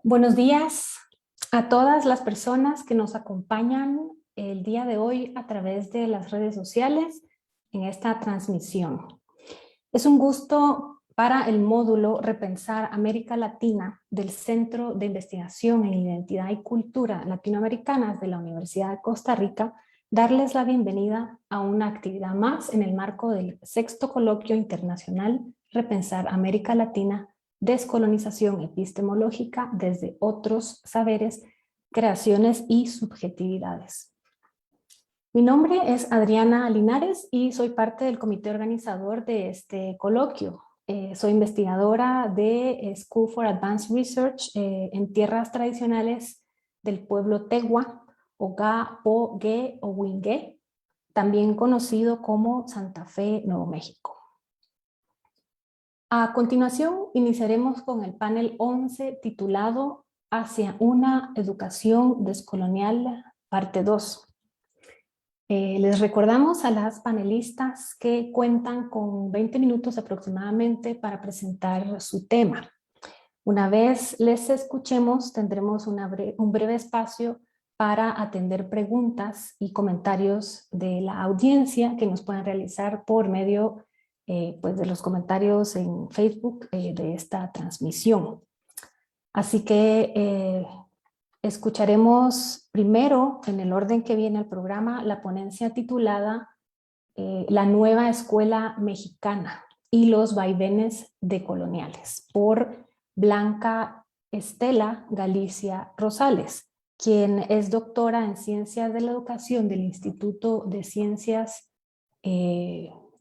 Buenos días a todas las personas que nos acompañan el día de hoy a través de las redes sociales en esta transmisión. Es un gusto para el módulo Repensar América Latina del Centro de Investigación en Identidad y Cultura Latinoamericanas de la Universidad de Costa Rica darles la bienvenida a una actividad más en el marco del sexto coloquio internacional Repensar América Latina, descolonización epistemológica desde otros saberes, creaciones y subjetividades. Mi nombre es Adriana Linares y soy parte del comité organizador de este coloquio. Soy investigadora de School for Advanced Research en tierras tradicionales del pueblo Tegua, Oga, Po, Gue o Wingue, también conocido como Santa Fe, Nuevo México. A continuación, iniciaremos con el panel 11 titulado Hacia una educación descolonial, parte 2. Les recordamos a las panelistas que cuentan con 20 minutos aproximadamente para presentar su tema. Una vez les escuchemos, tendremos un breve espacio para atender preguntas y comentarios de la audiencia que nos puedan realizar por medio pues de los comentarios en Facebook de esta transmisión. Así que escucharemos primero, en el orden que viene el programa, la ponencia titulada La nueva escuela mexicana y los vaivenes decoloniales por Blanca Estela Galicia Rosales, quien es doctora en Ciencias de la Educación del Instituto de Ciencias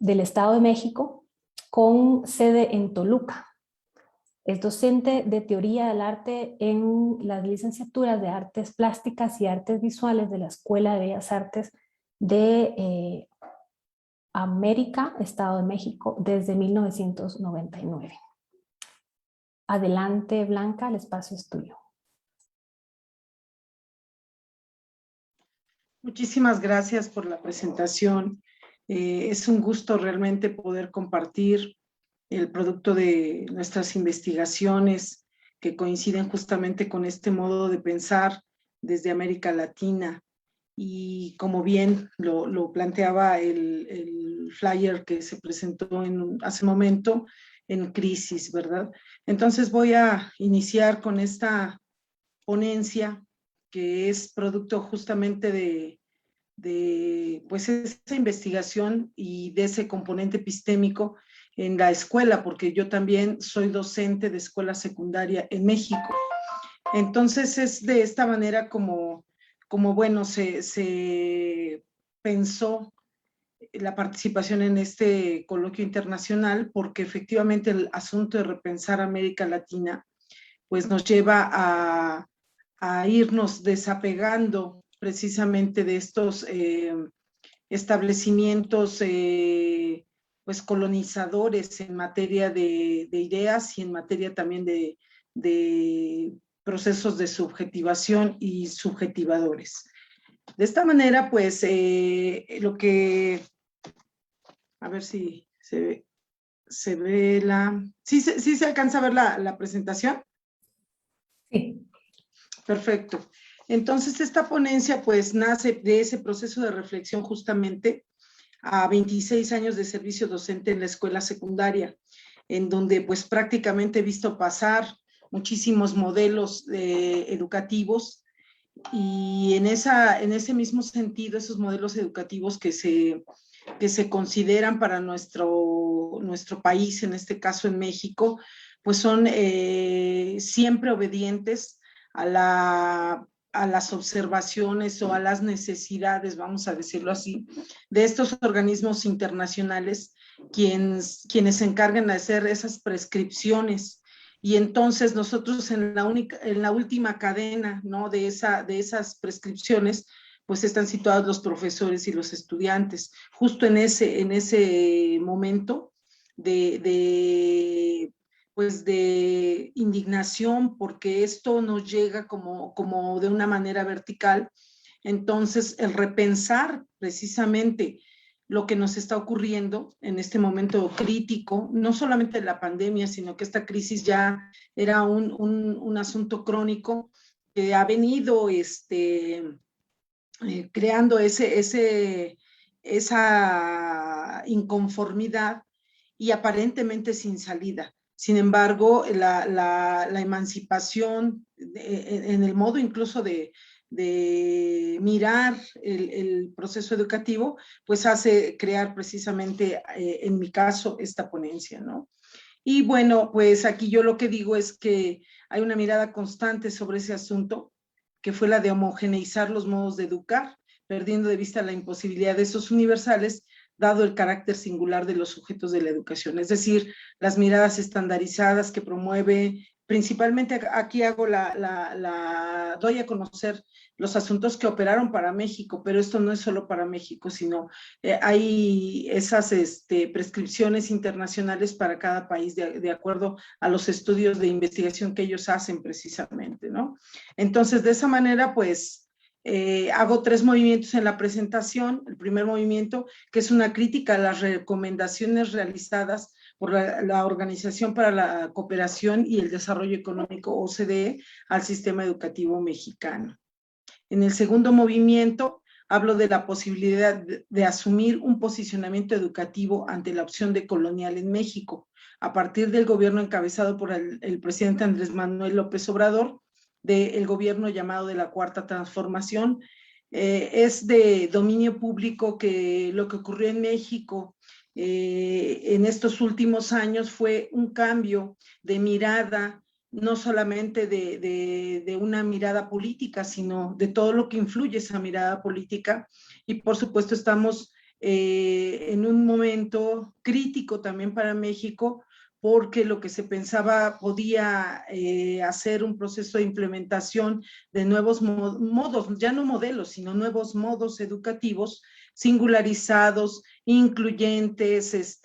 del Estado de México, con sede en Toluca. Es docente de Teoría del Arte en las licenciaturas de Artes Plásticas y Artes Visuales de la Escuela de Bellas Artes de América, Estado de México, desde 1999. Adelante, Blanca, el espacio es tuyo. Muchísimas gracias por la presentación. Es un gusto realmente poder compartir el producto de nuestras investigaciones que coinciden justamente con este modo de pensar desde América Latina. Y como bien lo planteaba el flyer que se presentó hace un momento, en crisis, ¿verdad? Entonces voy a iniciar con esta ponencia que es producto justamente de pues esa investigación y de ese componente epistémico en la escuela, porque yo también soy docente de escuela secundaria en México. Entonces es de esta manera como bueno, se pensó la participación en este coloquio internacional, porque efectivamente el asunto de repensar América Latina pues nos lleva a irnos desapegando precisamente de estos establecimientos pues colonizadores en materia de ideas y en materia también de procesos de subjetivación y subjetivadores. De esta manera, pues, lo que, a ver si se ve la, ¿sí se alcanza a ver la presentación? Sí. Perfecto. Entonces, esta ponencia, pues, nace de ese proceso de reflexión justamente a 26 años de servicio docente en la escuela secundaria, en donde, pues, prácticamente he visto pasar muchísimos modelos educativos y en ese mismo sentido, esos modelos educativos que se consideran para nuestro país, en este caso en México, pues son siempre obedientes a las observaciones o a las necesidades, vamos a decirlo así, de estos organismos internacionales quienes se encargan de hacer esas prescripciones. Y entonces nosotros en la última cadena, ¿no?, de esas prescripciones, pues están situados los profesores y los estudiantes, justo en ese momento pues de indignación, porque esto nos llega como de una manera vertical. Entonces, el repensar precisamente lo que nos está ocurriendo en este momento crítico, no solamente la pandemia, sino que esta crisis ya era un asunto crónico que ha venido creando esa inconformidad y aparentemente sin salida. Sin embargo, la emancipación en el modo incluso de mirar el proceso educativo, pues hace crear precisamente, en mi caso, esta ponencia, ¿no? Y bueno, pues aquí yo lo que digo es que hay una mirada constante sobre ese asunto, que fue la de homogeneizar los modos de educar, perdiendo de vista la imposibilidad de esos universales, dado el carácter singular de los sujetos de la educación. Es decir, las miradas estandarizadas que promueve, principalmente aquí doy a conocer los asuntos que operaron para México, pero esto no es solo para México, sino hay esas prescripciones internacionales para cada país de acuerdo a los estudios de investigación que ellos hacen precisamente, ¿no? Entonces, de esa manera, pues, hago 3 movimientos en la presentación. El primer movimiento, que es una crítica a las recomendaciones realizadas por la Organización para la Cooperación y el Desarrollo Económico, OCDE, al sistema educativo mexicano. En el segundo movimiento, hablo de la posibilidad de asumir un posicionamiento educativo ante la opción de colonial en México, a partir del gobierno encabezado por el presidente Andrés Manuel López Obrador, del gobierno llamado de la Cuarta Transformación. Es de dominio público que lo que ocurrió en México en estos últimos años fue un cambio de mirada, no solamente de una mirada política, sino de todo lo que influye esa mirada política. Y por supuesto estamos en un momento crítico también para México, porque lo que se pensaba podía hacer un proceso de implementación de nuevos modos, ya no modelos, sino nuevos modos educativos, singularizados, incluyentes,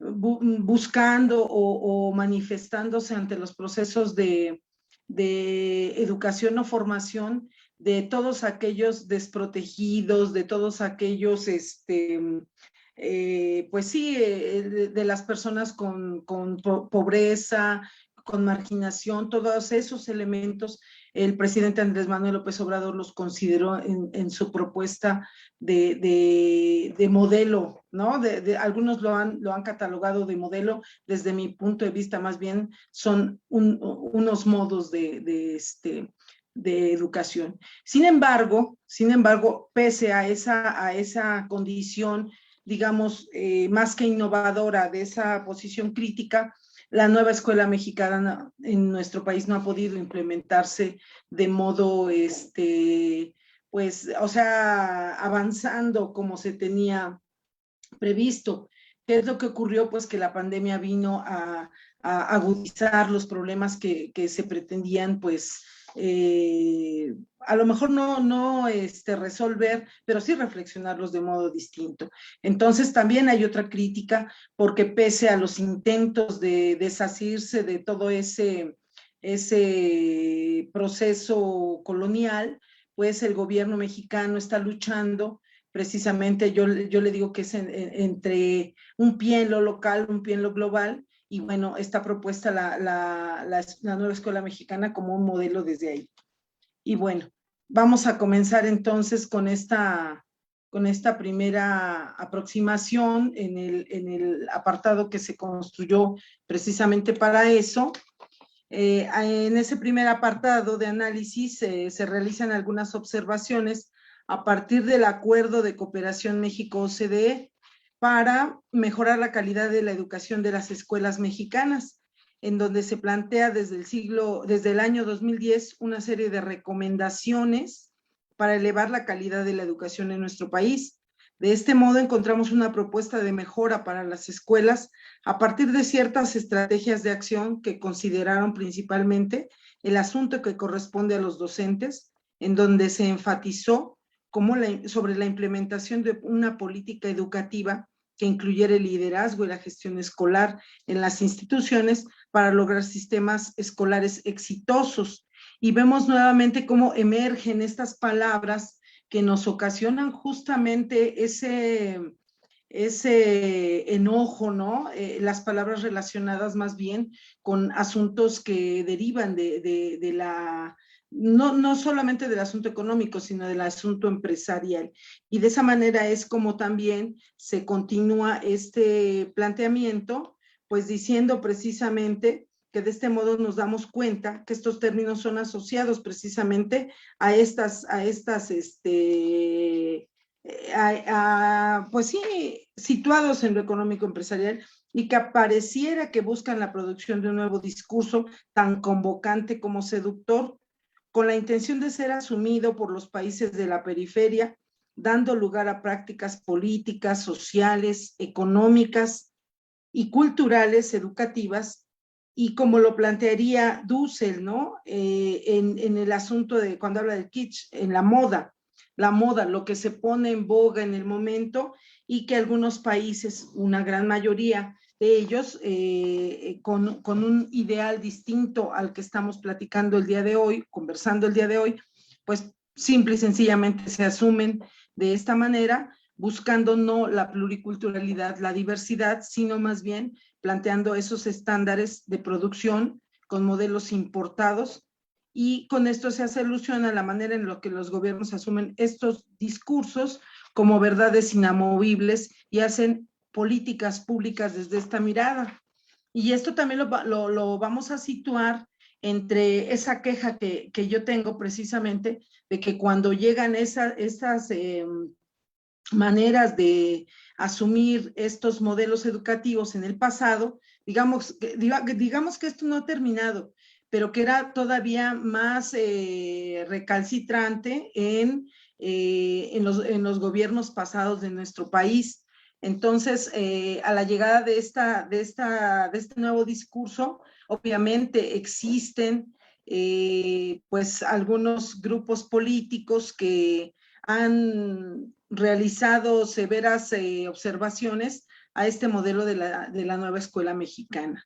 buscando o manifestándose ante los procesos de educación o formación de todos aquellos desprotegidos, de todos aquellos, pues sí, de las personas con pobreza, con marginación, todos esos elementos, el presidente Andrés Manuel López Obrador los consideró en su propuesta de modelo, ¿no? Algunos lo han catalogado de modelo, desde mi punto de vista más bien son unos modos de educación. Sin embargo, pese a esa condición, digamos, más que innovadora de esa posición crítica, la nueva escuela mexicana en nuestro país no ha podido implementarse de modo, pues, o sea, avanzando como se tenía previsto. ¿Qué es lo que ocurrió? Pues que la pandemia vino a agudizar los problemas que se pretendían, pues, a lo mejor no resolver, pero sí reflexionarlos de modo distinto. Entonces también hay otra crítica, porque pese a los intentos de desasirse de todo ese proceso colonial, pues el gobierno mexicano está luchando precisamente, yo le digo que es entre un pie en lo local, un pie en lo global, y bueno, está propuesta la nueva escuela mexicana como un modelo desde ahí. Y bueno, vamos a comenzar entonces con esta primera aproximación en el apartado que se construyó precisamente para eso. En ese primer apartado de análisis se realizan algunas observaciones a partir del Acuerdo de Cooperación México-OCDE para mejorar la calidad de la educación de las escuelas mexicanas, en donde se plantea desde el año 2010 una serie de recomendaciones para elevar la calidad de la educación en nuestro país. De este modo encontramos una propuesta de mejora para las escuelas a partir de ciertas estrategias de acción que consideraron principalmente el asunto que corresponde a los docentes, en donde se enfatizó sobre la implementación de una política educativa que incluyera el liderazgo y la gestión escolar en las instituciones para lograr sistemas escolares exitosos. Y vemos nuevamente cómo emergen estas palabras que nos ocasionan justamente ese enojo, ¿no? Las palabras relacionadas más bien con asuntos que derivan de la, no solamente del asunto económico, sino del asunto empresarial. Y de esa manera es como también se continúa este planteamiento, pues diciendo precisamente que de este modo nos damos cuenta que estos términos son asociados precisamente a pues sí, situados en lo económico empresarial y que pareciera que buscan la producción de un nuevo discurso tan convocante como seductor, con la intención de ser asumido por los países de la periferia, dando lugar a prácticas políticas, sociales, económicas y culturales, educativas, y como lo plantearía Dussel, ¿no? En el asunto de cuando habla del kitsch, en la moda, lo que se pone en boga en el momento y que algunos países, una gran mayoría de ellos, con un ideal distinto al que estamos platicando el día de hoy, conversando el día de hoy, pues simple y sencillamente se asumen de esta manera, buscando no la pluriculturalidad, la diversidad, sino más bien planteando esos estándares de producción con modelos importados, y con esto se hace alusión a la manera en la que los gobiernos asumen estos discursos como verdades inamovibles y hacen políticas públicas desde esta mirada. Y esto también lo vamos a situar entre esa queja que yo tengo precisamente de que cuando llegan esas maneras de asumir estos modelos educativos en el pasado, digamos que esto no ha terminado, pero que era todavía más recalcitrante en los gobiernos pasados de nuestro país. Entonces, a la llegada de este nuevo discurso, obviamente existen pues algunos grupos políticos que han realizado severas observaciones a este modelo de la nueva escuela mexicana.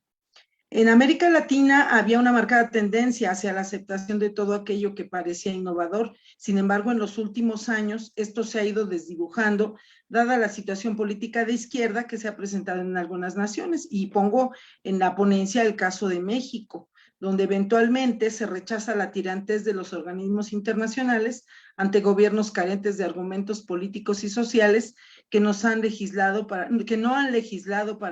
En América Latina había una marcada tendencia hacia la aceptación de todo aquello que parecía innovador. Sin embargo, en los últimos años esto se ha ido desdibujando, dada la situación política de izquierda que se ha presentado en algunas naciones. Y pongo en la ponencia el caso de México, donde eventualmente se rechaza la tirantez de los organismos internacionales ante gobiernos carentes de argumentos políticos y sociales que no han legislado para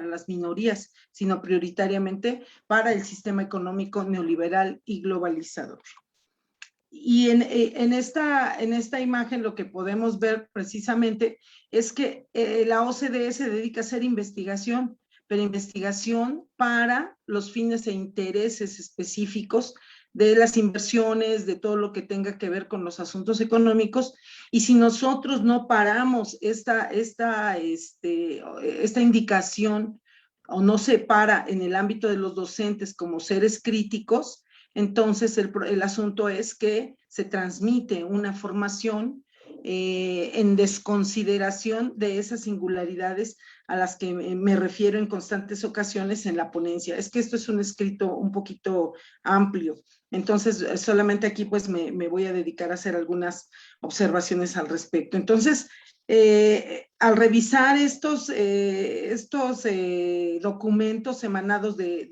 las minorías, sino prioritariamente para el sistema económico neoliberal y globalizador. Y en esta imagen lo que podemos ver precisamente es que la OCDE se dedica a hacer investigación, pero investigación para los fines e intereses específicos de las inversiones, de todo lo que tenga que ver con los asuntos económicos. Y si nosotros no paramos esta indicación o no se para en el ámbito de los docentes como seres críticos, entonces el asunto es que se transmite una formación en desconsideración de esas singularidades a las que me refiero en constantes ocasiones en la ponencia. Es que esto es un escrito un poquito amplio, entonces solamente aquí pues me voy a dedicar a hacer algunas observaciones al respecto. Entonces, al revisar estos documentos emanados de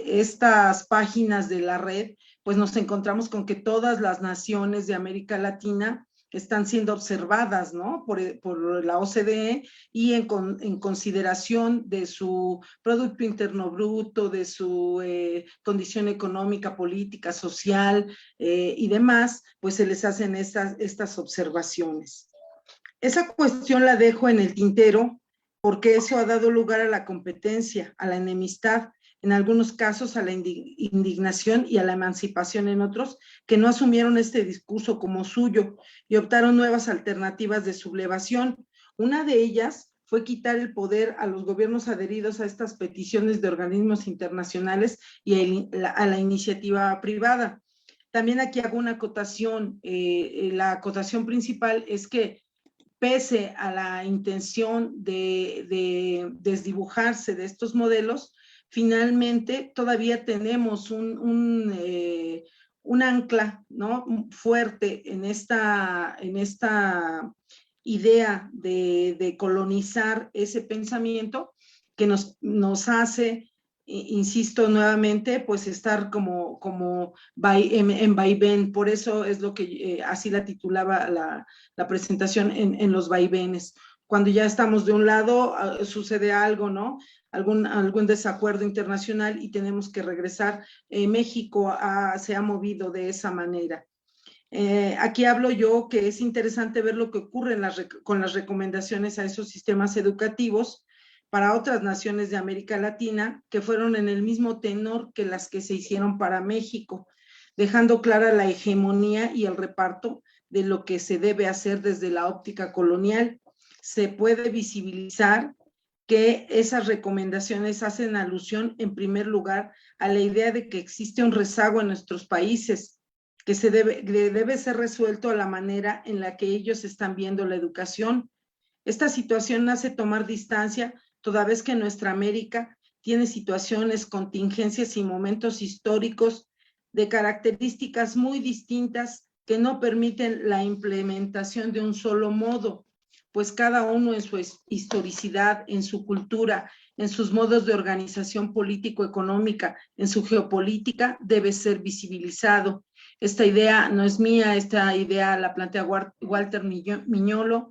estas páginas de la red, pues nos encontramos con que todas las naciones de América Latina están siendo observadas, ¿no? por la OCDE y en consideración de su Producto Interno Bruto, de su condición económica, política, social y demás, pues se les hacen estas observaciones. Esa cuestión la dejo en el tintero porque eso ha dado lugar a la competencia, a la enemistad, en algunos casos a la indignación y a la emancipación en otros, que no asumieron este discurso como suyo y optaron nuevas alternativas de sublevación. Una de ellas fue quitar el poder a los gobiernos adheridos a estas peticiones de organismos internacionales y a la iniciativa privada. También aquí hago una acotación. La acotación principal es que pese a la intención de desdibujarse de estos modelos, finalmente todavía tenemos una un ancla, ¿no?, fuerte en esta idea de colonizar ese pensamiento que nos hace, insisto nuevamente, pues estar como en vaivén. Por eso es lo que así la titulaba la presentación, en los vaivenes. Cuando ya estamos de un lado, sucede algo, ¿no?, algún desacuerdo internacional y tenemos que regresar. México se ha movido de esa manera. Aquí hablo yo que es interesante ver lo que ocurre con las recomendaciones a esos sistemas educativos para otras naciones de América Latina, que fueron en el mismo tenor que las que se hicieron para México, dejando clara la hegemonía y el reparto de lo que se debe hacer desde la óptica colonial. Se puede visibilizar que esas recomendaciones hacen alusión, en primer lugar, a la idea de que existe un rezago en nuestros países, que debe ser resuelto a la manera en la que ellos están viendo la educación. Esta situación hace tomar distancia, toda vez que nuestra América tiene situaciones, contingencias y momentos históricos de características muy distintas que no permiten la implementación de un solo modo, pues cada uno en su historicidad, en su cultura, en sus modos de organización político-económica, en su geopolítica, debe ser visibilizado. Esta idea no es mía, esta idea la plantea Walter Miñolo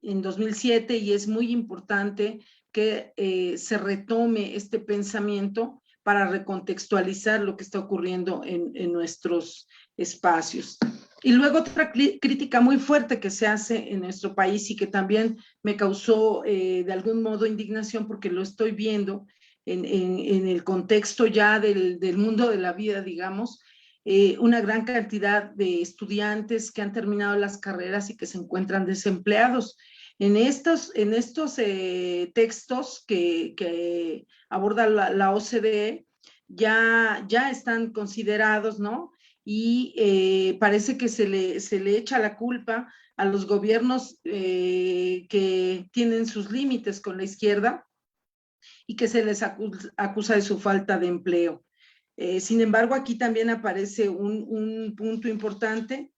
en 2007 y es muy importante que se retome este pensamiento para recontextualizar lo que está ocurriendo en nuestros espacios. Y luego otra crítica muy fuerte que se hace en nuestro país y que también me causó de algún modo indignación, porque lo estoy viendo en el contexto ya del mundo de la vida, digamos, una gran cantidad de estudiantes que han terminado las carreras y que se encuentran desempleados. En estos textos que aborda la OCDE ya están considerados, ¿no? Y parece que se le echa la culpa a los gobiernos que tienen sus límites con la izquierda y que se les acusa de su falta de empleo. Sin embargo, aquí también aparece un punto importante.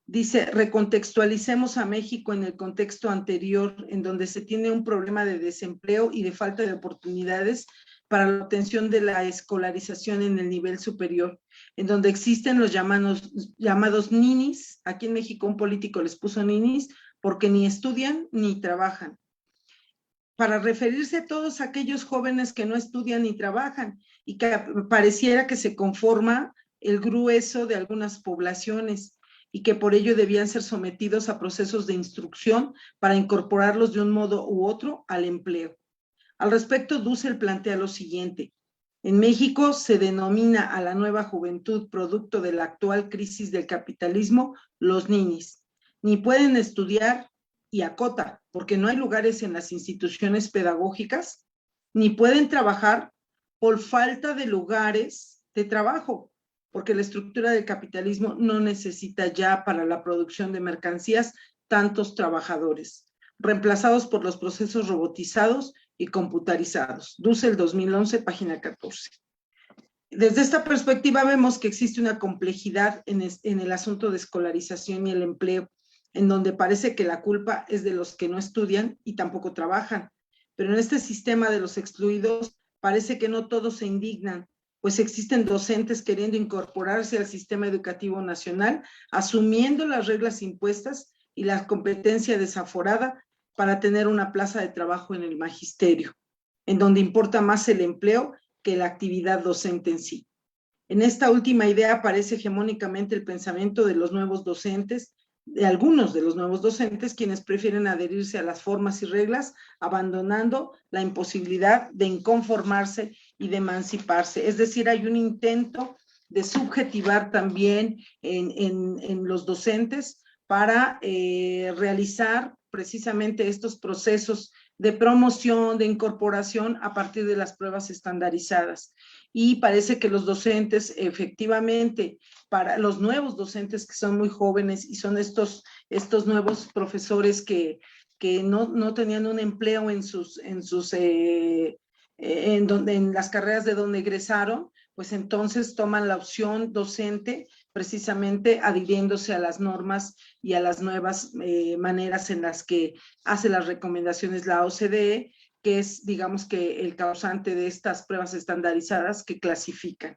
Dice, recontextualicemos a México en el contexto anterior, en donde se tiene un problema de desempleo y de falta de oportunidades para la obtención de la escolarización en el nivel superior, en donde existen los llamados ninis. Aquí en México un político les puso ninis porque ni estudian ni trabajan, para referirse a todos aquellos jóvenes que no estudian ni trabajan y que pareciera que se conforma el grueso de algunas poblaciones y que por ello debían ser sometidos a procesos de instrucción para incorporarlos de un modo u otro al empleo. Al respecto, Dussel plantea lo siguiente: en México se denomina a la nueva juventud, producto de la actual crisis del capitalismo, los ninis. Ni pueden estudiar, y acota, porque no hay lugares en las instituciones pedagógicas, ni pueden trabajar por falta de lugares de trabajo, porque la estructura del capitalismo no necesita ya para la producción de mercancías tantos trabajadores, reemplazados por los procesos robotizados y computarizados. Dussel 2011, página 14. Desde esta perspectiva vemos que existe una complejidad en el asunto de escolarización y el empleo, en donde parece que la culpa es de los que no estudian y tampoco trabajan. Pero en este sistema de los excluidos parece que no todos se indignan, pues existen docentes queriendo incorporarse al sistema educativo nacional, asumiendo las reglas impuestas y la competencia desaforada para tener una plaza de trabajo en el magisterio, en donde importa más el empleo que la actividad docente en sí. En esta última idea aparece hegemónicamente el pensamiento de los nuevos docentes, de algunos de los nuevos docentes, quienes prefieren adherirse a las formas y reglas, abandonando la imposibilidad de inconformarse y de emanciparse. Es decir, hay un intento de subjetivar también en los docentes para realizar precisamente estos procesos de promoción, de incorporación a partir de las pruebas estandarizadas. Y parece que los docentes, efectivamente, para los nuevos docentes que son muy jóvenes y son estos nuevos profesores que no tenían un empleo en las carreras de donde egresaron, pues entonces toman la opción docente precisamente adhiriéndose a las normas y a las nuevas maneras en las que hace las recomendaciones la OCDE, que es, digamos, que el causante de estas pruebas estandarizadas que clasifican.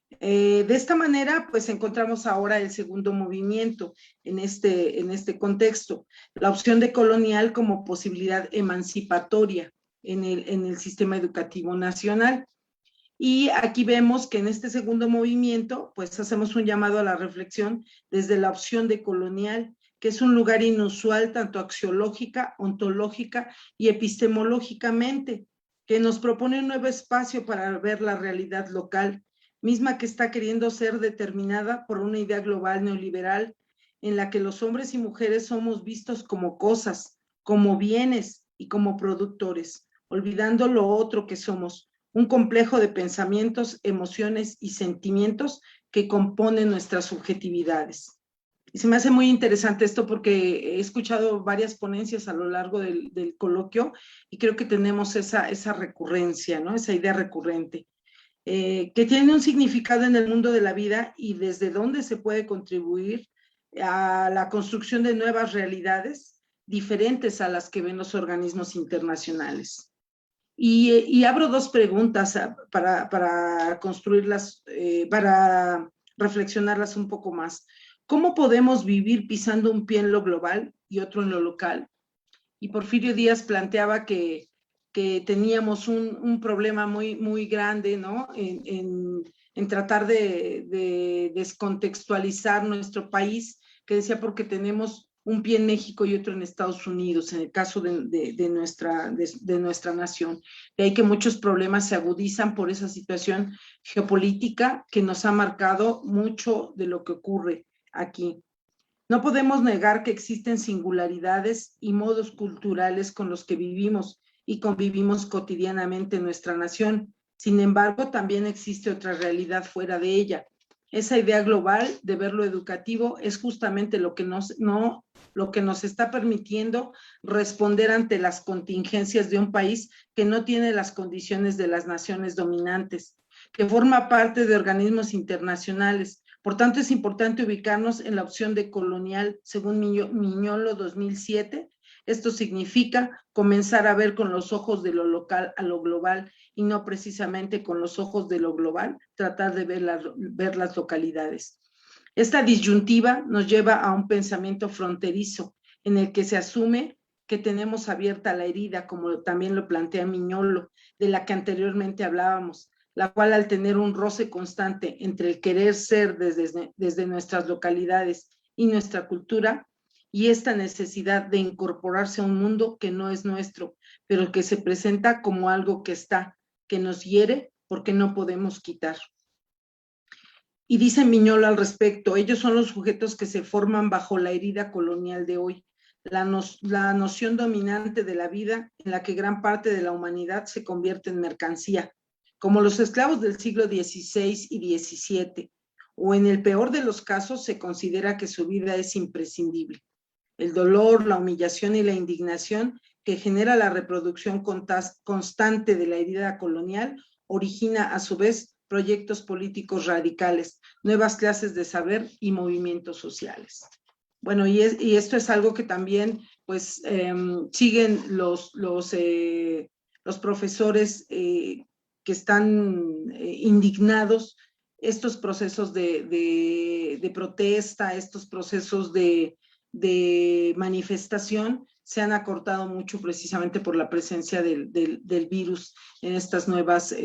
De esta manera, pues encontramos ahora el segundo movimiento en este contexto, la opción de colonial como posibilidad emancipatoria en el sistema educativo nacional. Y aquí vemos que en este segundo movimiento, pues hacemos un llamado a la reflexión desde la opción de colonial, que es un lugar inusual tanto axiológica, ontológica y epistemológicamente, que nos propone un nuevo espacio para ver la realidad local, misma que está queriendo ser determinada por una idea global neoliberal en la que los hombres y mujeres somos vistos como cosas, como bienes y como productores, olvidando lo otro que somos, un complejo de pensamientos, emociones y sentimientos que componen nuestras subjetividades. Y se me hace muy interesante esto porque he escuchado varias ponencias a lo largo del coloquio y creo que tenemos esa recurrencia, ¿no? Esa idea recurrente, que tiene un significado en el mundo de la vida y desde dónde se puede contribuir a la construcción de nuevas realidades diferentes a las que ven los organismos internacionales. Y abro dos preguntas para construirlas, para reflexionarlas un poco más. ¿Cómo podemos vivir pisando un pie en lo global y otro en lo local? Y Porfirio Díaz planteaba que teníamos un problema muy grande, ¿no? En tratar de descontextualizar nuestro país, que decía porque tenemos un pie en México y otro en Estados Unidos, en el caso de nuestra nación. De ahí que muchos problemas se agudizan por esa situación geopolítica que nos ha marcado mucho de lo que ocurre aquí. No podemos negar que existen singularidades y modos culturales con los que vivimos y convivimos cotidianamente en nuestra nación. Sin embargo, también existe otra realidad fuera de ella. Esa idea global de ver lo educativo es justamente lo que nos está permitiendo responder ante las contingencias de un país que no tiene las condiciones de las naciones dominantes, que forma parte de organismos internacionales. Por tanto, es importante ubicarnos en la opción de colonial, según Miñolo 2007. Esto significa comenzar a ver con los ojos de lo local a lo global y no precisamente con los ojos de lo global, tratar de ver las localidades. Esta disyuntiva nos lleva a un pensamiento fronterizo en el que se asume que tenemos abierta la herida, como también lo plantea Miñolo, de la que anteriormente hablábamos, la cual al tener un roce constante entre el querer ser desde nuestras localidades y nuestra cultura, y esta necesidad de incorporarse a un mundo que no es nuestro, pero que se presenta como algo que está, que nos hiere porque no podemos quitar. Y dice Miñolo al respecto, ellos son los sujetos que se forman bajo la herida colonial de hoy, la noción dominante de la vida en la que gran parte de la humanidad se convierte en mercancía, como los esclavos del siglo XVI y XVII, o en el peor de los casos se considera que su vida es imprescindible. El dolor, la humillación y la indignación que genera la reproducción constante de la herida colonial origina a su vez proyectos políticos radicales, nuevas clases de saber y movimientos sociales. Bueno, y esto es algo que también pues siguen los profesores que están indignados, estos procesos de protesta, estos procesos de manifestación se han acortado mucho precisamente por la presencia del virus en estas nuevas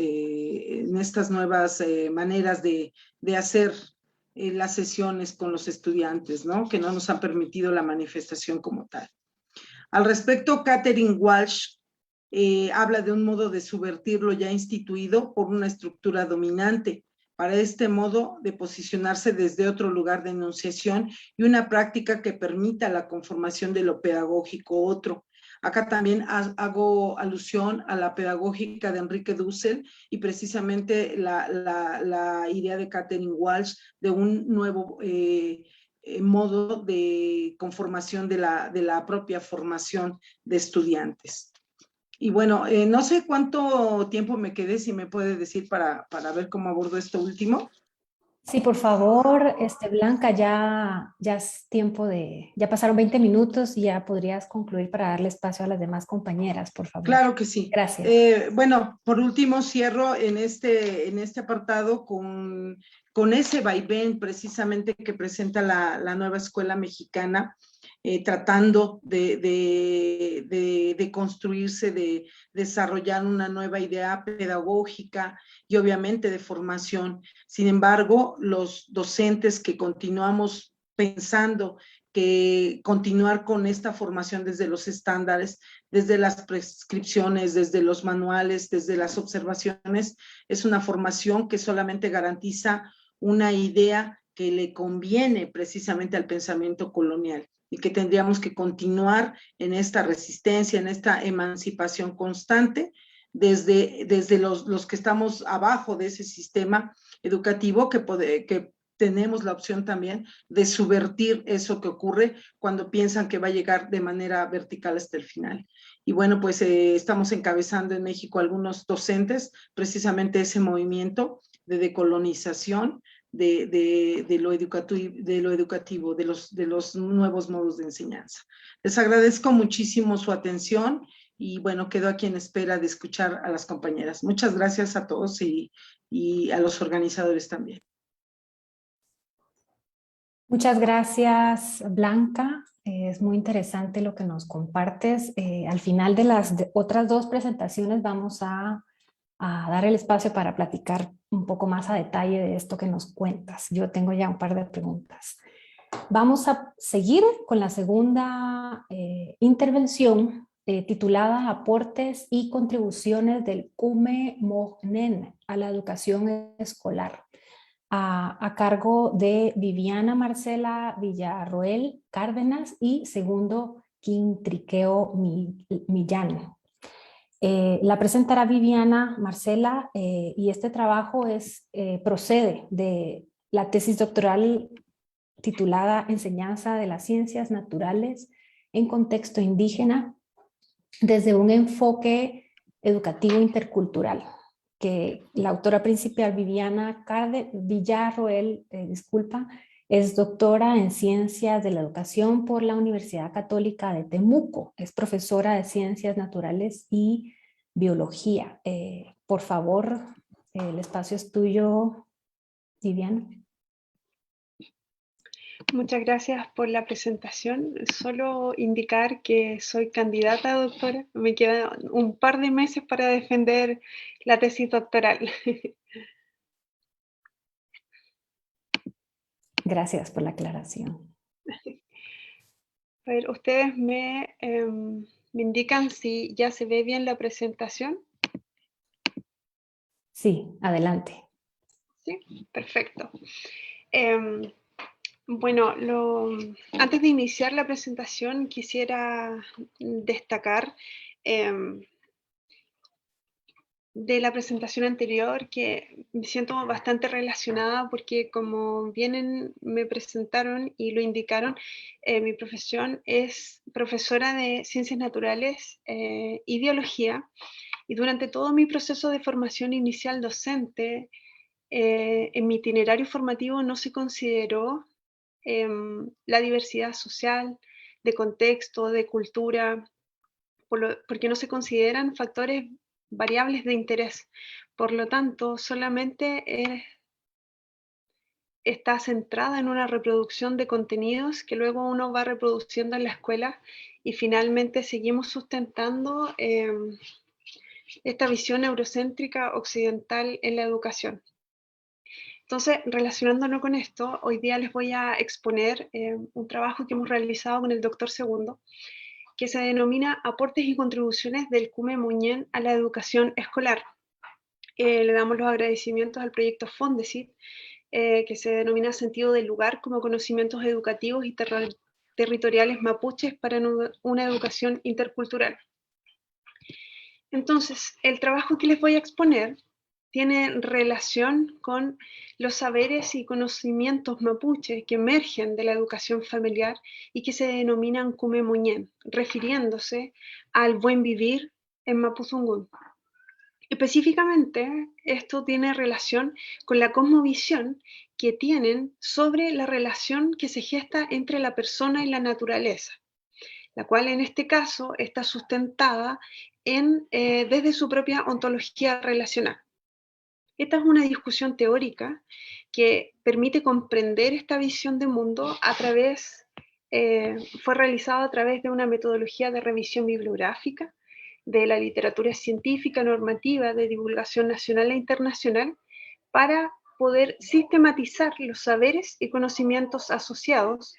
maneras de hacer las sesiones con los estudiantes, ¿no? Que no nos han permitido la manifestación como tal. Al respecto, Catherine Walsh habla de un modo de subvertir lo ya instituido por una estructura dominante, para este modo de posicionarse desde otro lugar de enunciación y una práctica que permita la conformación de lo pedagógico otro. Acá también hago alusión a la pedagógica de Enrique Dussel y precisamente la idea de Catherine Walsh de un nuevo modo de conformación de la propia formación de estudiantes. Y bueno, no sé cuánto tiempo me quedé, si me puede decir para ver cómo abordo esto último. Sí, por favor, Blanca, ya es tiempo ya pasaron 20 minutos y ya podrías concluir para darle espacio a las demás compañeras, por favor. Claro que sí. Gracias. Bueno, por último cierro en este apartado con ese vaivén precisamente que presenta la nueva escuela mexicana, tratando de construirse, de desarrollar una nueva idea pedagógica y obviamente de formación. Sin embargo, los docentes que continuamos pensando que continuar con esta formación desde los estándares, desde las prescripciones, desde los manuales, desde las observaciones, es una formación que solamente garantiza una idea que le conviene precisamente al pensamiento colonial y que tendríamos que continuar en esta resistencia, en esta emancipación constante, desde los que estamos abajo de ese sistema educativo que tenemos la opción también de subvertir eso que ocurre cuando piensan que va a llegar de manera vertical hasta el final. Y bueno, pues estamos encabezando en México algunos docentes precisamente ese movimiento de decolonización de lo educativo, de los nuevos modos de enseñanza. Les agradezco muchísimo su atención y bueno, quedo aquí en espera de escuchar a las compañeras. Muchas gracias a todos y a los organizadores también. Muchas gracias, Blanca. Es muy interesante lo que nos compartes. Al final de las otras dos presentaciones vamos a dar el espacio para platicar un poco más a detalle de esto que nos cuentas. Yo tengo ya un par de preguntas. Vamos a seguir con la segunda intervención titulada Aportes y contribuciones del Kume Mognen a la educación escolar, a cargo de Viviana Marcela Villarroel Cárdenas y segundo Quintriqueo Millán. La presentará Viviana Marcela y este trabajo procede de la tesis doctoral titulada Enseñanza de las Ciencias Naturales en contexto indígena desde un enfoque educativo intercultural, que la autora principal Viviana Villarroel, es doctora en Ciencias de la Educación por la Universidad Católica de Temuco. Es profesora de Ciencias Naturales y Biología. Por favor, el espacio es tuyo, Viviana. Muchas gracias por la presentación. Solo indicar que soy candidata a doctora. Me quedan un par de meses para defender la tesis doctoral. Gracias por la aclaración. A ver, ustedes me indican si ya se ve bien la presentación. Sí, adelante. Sí, perfecto. Bueno, antes de iniciar la presentación quisiera destacar de la presentación anterior que me siento bastante relacionada porque como bien me presentaron y lo indicaron, mi profesión es profesora de Ciencias Naturales y Biología, y durante todo mi proceso de formación inicial docente, en mi itinerario formativo no se consideró la diversidad social, de contexto, de cultura, porque no se consideran factores variables de interés. Por lo tanto, solamente está centrada en una reproducción de contenidos que luego uno va reproduciendo en la escuela y finalmente seguimos sustentando esta visión eurocéntrica occidental en la educación. Entonces, relacionándonos con esto, hoy día les voy a exponer un trabajo que hemos realizado con el doctor Segundo, que se denomina Aportes y contribuciones del Kume Moñén a la educación escolar. Le damos los agradecimientos al proyecto Fondesit, que se denomina Sentido del Lugar como conocimientos educativos y territoriales mapuches para una educación intercultural. Entonces, el trabajo que les voy a exponer tiene relación con los saberes y conocimientos mapuche que emergen de la educación familiar y que se denominan Kume Moñén, refiriéndose al buen vivir, en Mapudungun. Específicamente, esto tiene relación con la cosmovisión que tienen sobre la relación que se gesta entre la persona y la naturaleza, la cual en este caso está sustentada desde su propia ontología relacional. Esta es una discusión teórica que permite comprender esta visión de mundo fue realizada a través de una metodología de revisión bibliográfica de la literatura científica normativa de divulgación nacional e internacional para poder sistematizar los saberes y conocimientos asociados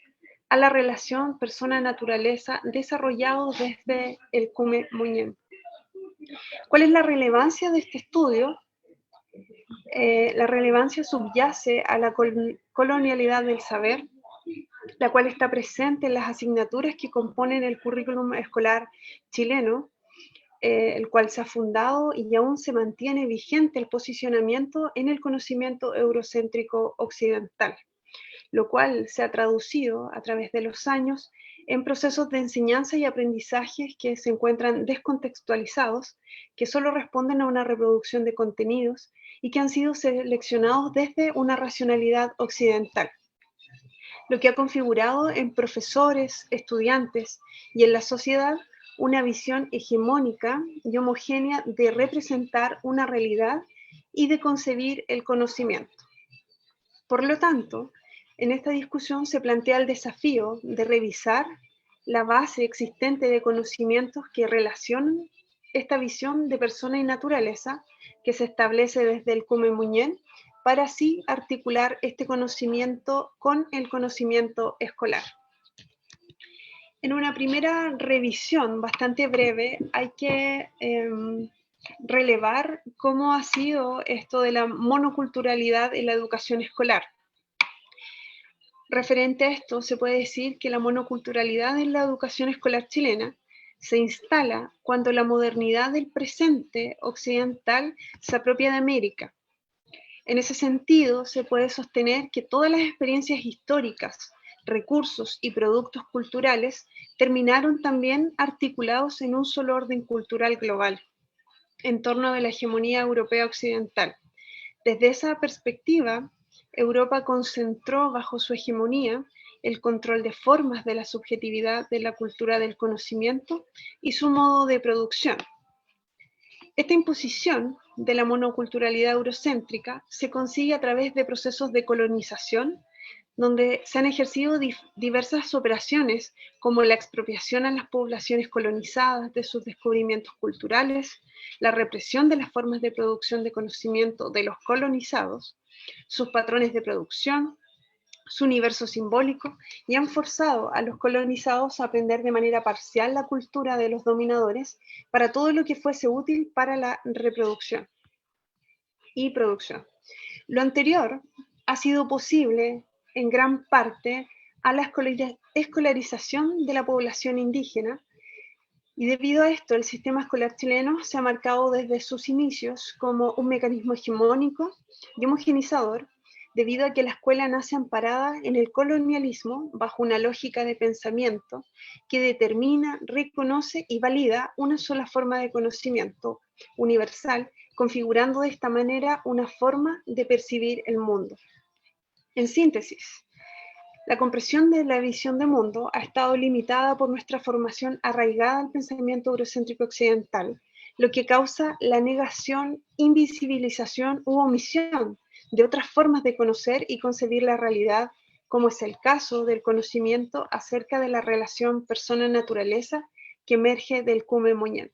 a la relación persona-naturaleza desarrollados desde el Kume-Moñen. ¿Cuál es la relevancia de este estudio? La relevancia subyace a la colonialidad del saber, la cual está presente en las asignaturas que componen el currículum escolar chileno, el cual se ha fundado y aún se mantiene vigente el posicionamiento en el conocimiento eurocéntrico occidental, lo cual se ha traducido a través de los años en procesos de enseñanza y aprendizaje que se encuentran descontextualizados, que solo responden a una reproducción de contenidos y que han sido seleccionados desde una racionalidad occidental, lo que ha configurado en profesores, estudiantes y en la sociedad una visión hegemónica y homogénea de representar una realidad y de concebir el conocimiento. Por lo tanto, en esta discusión se plantea el desafío de revisar la base existente de conocimientos que relacionan esta visión de persona y naturaleza que se establece desde el Kume-Moñen para así articular este conocimiento con el conocimiento escolar. En una primera revisión bastante breve hay que relevar cómo ha sido esto de la monoculturalidad en la educación escolar. Referente a esto, se puede decir que la monoculturalidad en la educación escolar chilena se instala cuando la modernidad del presente occidental se apropia de América. En ese sentido, se puede sostener que todas las experiencias históricas, recursos y productos culturales terminaron también articulados en un solo orden cultural global, en torno de la hegemonía europea occidental. Desde esa perspectiva, Europa concentró bajo su hegemonía el control de formas de la subjetividad de la cultura del conocimiento y su modo de producción. Esta imposición de la monoculturalidad eurocéntrica se consigue a través de procesos de colonización, donde se han ejercido diversas operaciones como la expropiación a las poblaciones colonizadas de sus descubrimientos culturales, la represión de las formas de producción de conocimiento de los colonizados, sus patrones de producción, su universo simbólico, y han forzado a los colonizados a aprender de manera parcial la cultura de los dominadores para todo lo que fuese útil para la reproducción y producción. Lo anterior ha sido posible en gran parte a la escolarización de la población indígena, y debido a esto el sistema escolar chileno se ha marcado desde sus inicios como un mecanismo hegemónico y homogenizador, debido a que la escuela nace amparada en el colonialismo bajo una lógica de pensamiento que determina, reconoce y valida una sola forma de conocimiento universal, configurando de esta manera una forma de percibir el mundo. En síntesis, la comprensión de la visión de mundo ha estado limitada por nuestra formación arraigada al pensamiento eurocéntrico occidental, lo que causa la negación, invisibilización u omisión de otras formas de conocer y concebir la realidad, como es el caso del conocimiento acerca de la relación persona-naturaleza que emerge del Kume-Moñen.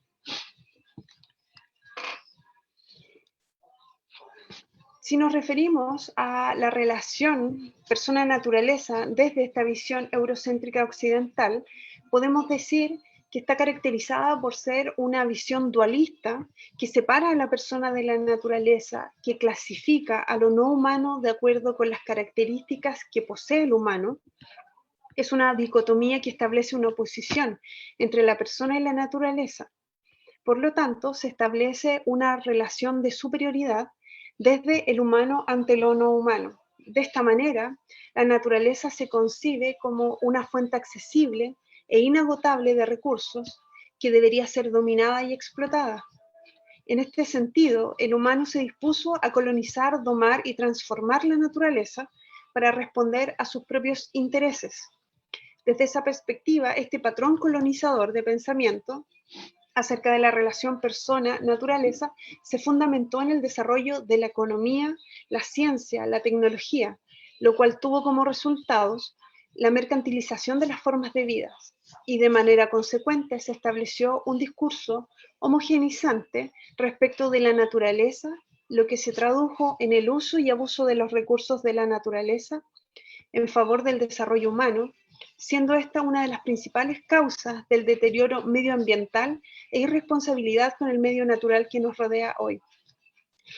Si nos referimos a la relación persona-naturaleza desde esta visión eurocéntrica occidental, podemos decir que está caracterizada por ser una visión dualista que separa a la persona de la naturaleza, que clasifica a lo no humano de acuerdo con las características que posee el humano. Es una dicotomía que establece una oposición entre la persona y la naturaleza. Por lo tanto, se establece una relación de superioridad desde el humano ante lo no humano. De esta manera, la naturaleza se concibe como una fuente accesible e inagotable de recursos que debería ser dominada y explotada. En este sentido, el humano se dispuso a colonizar, domar y transformar la naturaleza para responder a sus propios intereses. Desde esa perspectiva, este patrón colonizador de pensamiento acerca de la relación persona-naturaleza se fundamentó en el desarrollo de la economía, la ciencia, la tecnología, lo cual tuvo como resultados la mercantilización de las formas de vida, y de manera consecuente se estableció un discurso homogeneizante respecto de la naturaleza, lo que se tradujo en el uso y abuso de los recursos de la naturaleza en favor del desarrollo humano, siendo esta una de las principales causas del deterioro medioambiental e irresponsabilidad con el medio natural que nos rodea hoy.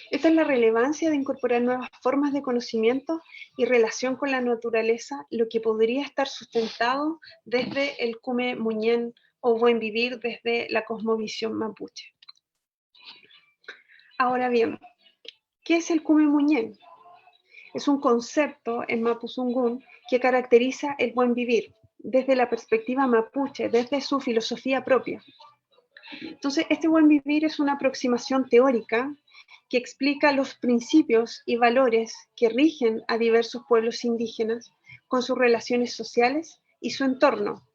Esta es la relevancia de incorporar nuevas formas de conocimiento y relación con la naturaleza, lo que podría estar sustentado desde el Kume Muñén o buen vivir desde la cosmovisión mapuche. Ahora bien, ¿qué es el Kume Muñén? Es un concepto en Mapuzungún que caracteriza el buen vivir desde la perspectiva mapuche, desde su filosofía propia. Entonces, este buen vivir es una aproximación teórica que explica los principios y valores que rigen a diversos pueblos indígenas con sus relaciones sociales y su entorno.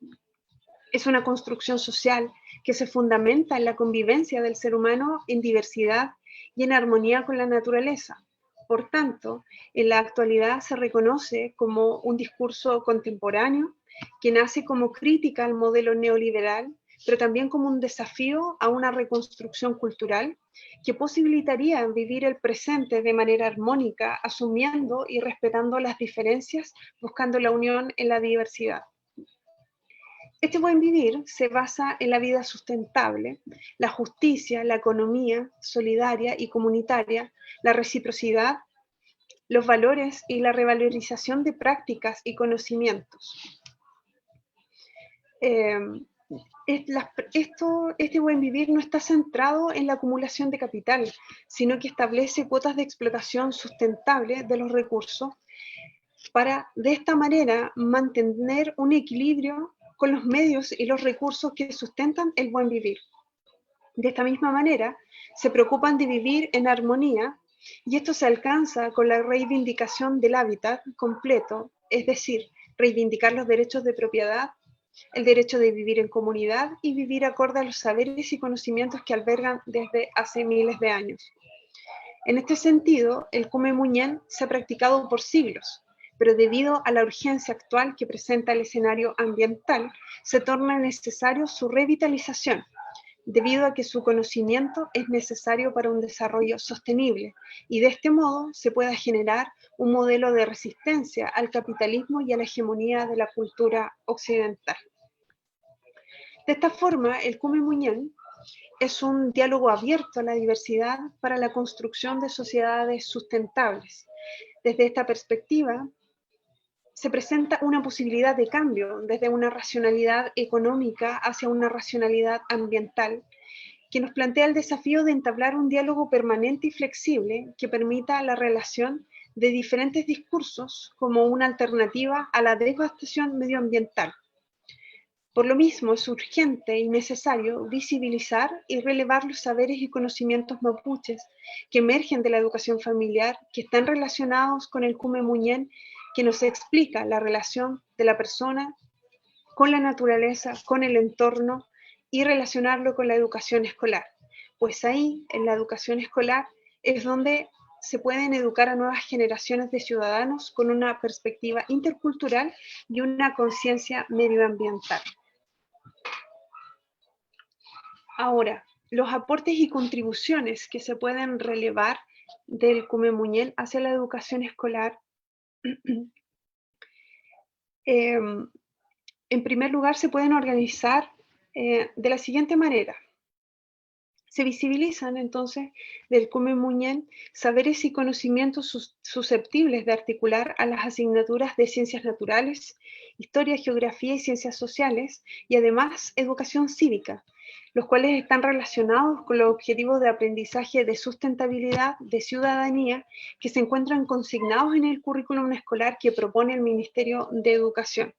Es una construcción social que se fundamenta en la convivencia del ser humano en diversidad y en armonía con la naturaleza. Por tanto, en la actualidad se reconoce como un discurso contemporáneo que nace como crítica al modelo neoliberal, pero también como un desafío a una reconstrucción cultural que posibilitaría vivir el presente de manera armónica, asumiendo y respetando las diferencias, buscando la unión en la diversidad. Este buen vivir se basa en la vida sustentable, la justicia, la economía solidaria y comunitaria, la reciprocidad, los valores y la revalorización de prácticas y conocimientos. Este buen vivir no está centrado en la acumulación de capital, sino que establece cuotas de explotación sustentable de los recursos para, de esta manera, mantener un equilibrio con los medios y los recursos que sustentan el buen vivir. De esta misma manera, se preocupan de vivir en armonía, y esto se alcanza con la reivindicación del hábitat completo, es decir, reivindicar los derechos de propiedad, el derecho de vivir en comunidad y vivir acorde a los saberes y conocimientos que albergan desde hace miles de años. En este sentido, el Kume Muñén se ha practicado por siglos, pero debido a la urgencia actual que presenta el escenario ambiental, se torna necesario su revitalización, debido a que su conocimiento es necesario para un desarrollo sostenible, y de este modo se pueda generar un modelo de resistencia al capitalismo y a la hegemonía de la cultura occidental. De esta forma, el Kume Muñén es un diálogo abierto a la diversidad para la construcción de sociedades sustentables. Desde esta perspectiva, se presenta una posibilidad de cambio desde una racionalidad económica hacia una racionalidad ambiental, que nos plantea el desafío de entablar un diálogo permanente y flexible que permita la relación de diferentes discursos como una alternativa a la devastación medioambiental. Por lo mismo, es urgente y necesario visibilizar y relevar los saberes y conocimientos mapuches que emergen de la educación familiar, que están relacionados con el Kume Muñén, que nos explica la relación de la persona con la naturaleza, con el entorno, y relacionarlo con la educación escolar. Pues ahí, en la educación escolar, es donde se pueden educar a nuevas generaciones de ciudadanos con una perspectiva intercultural y una conciencia medioambiental. Ahora, los aportes y contribuciones que se pueden relevar del Kume Muñén hacia la educación escolar. En primer lugar, se pueden organizar de la siguiente manera. Se visibilizan entonces del Kume Muñén saberes y conocimientos susceptibles de articular a las asignaturas de ciencias naturales, historia, geografía y ciencias sociales, y además educación cívica, los cuales están relacionados con los objetivos de aprendizaje de sustentabilidad, de ciudadanía, que se encuentran consignados en el currículum escolar que propone el Ministerio de Educación.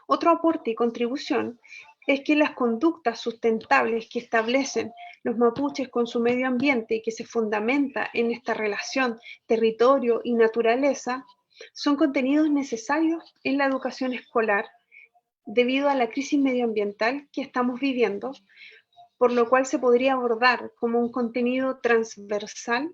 Otro aporte y contribución es que las conductas sustentables que establecen los mapuches con su medio ambiente y que se fundamenta en esta relación territorio y naturaleza son contenidos necesarios en la educación escolar debido a la crisis medioambiental que estamos viviendo, por lo cual se podría abordar como un contenido transversal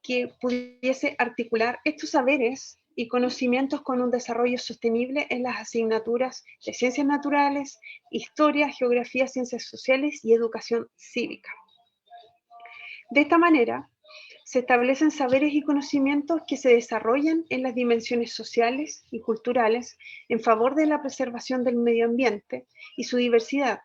que pudiese articular estos saberes y conocimientos con un desarrollo sostenible en las asignaturas de ciencias naturales, historia, geografía, ciencias sociales y educación cívica. De esta manera, se establecen saberes y conocimientos que se desarrollan en las dimensiones sociales y culturales en favor de la preservación del medio ambiente y su diversidad.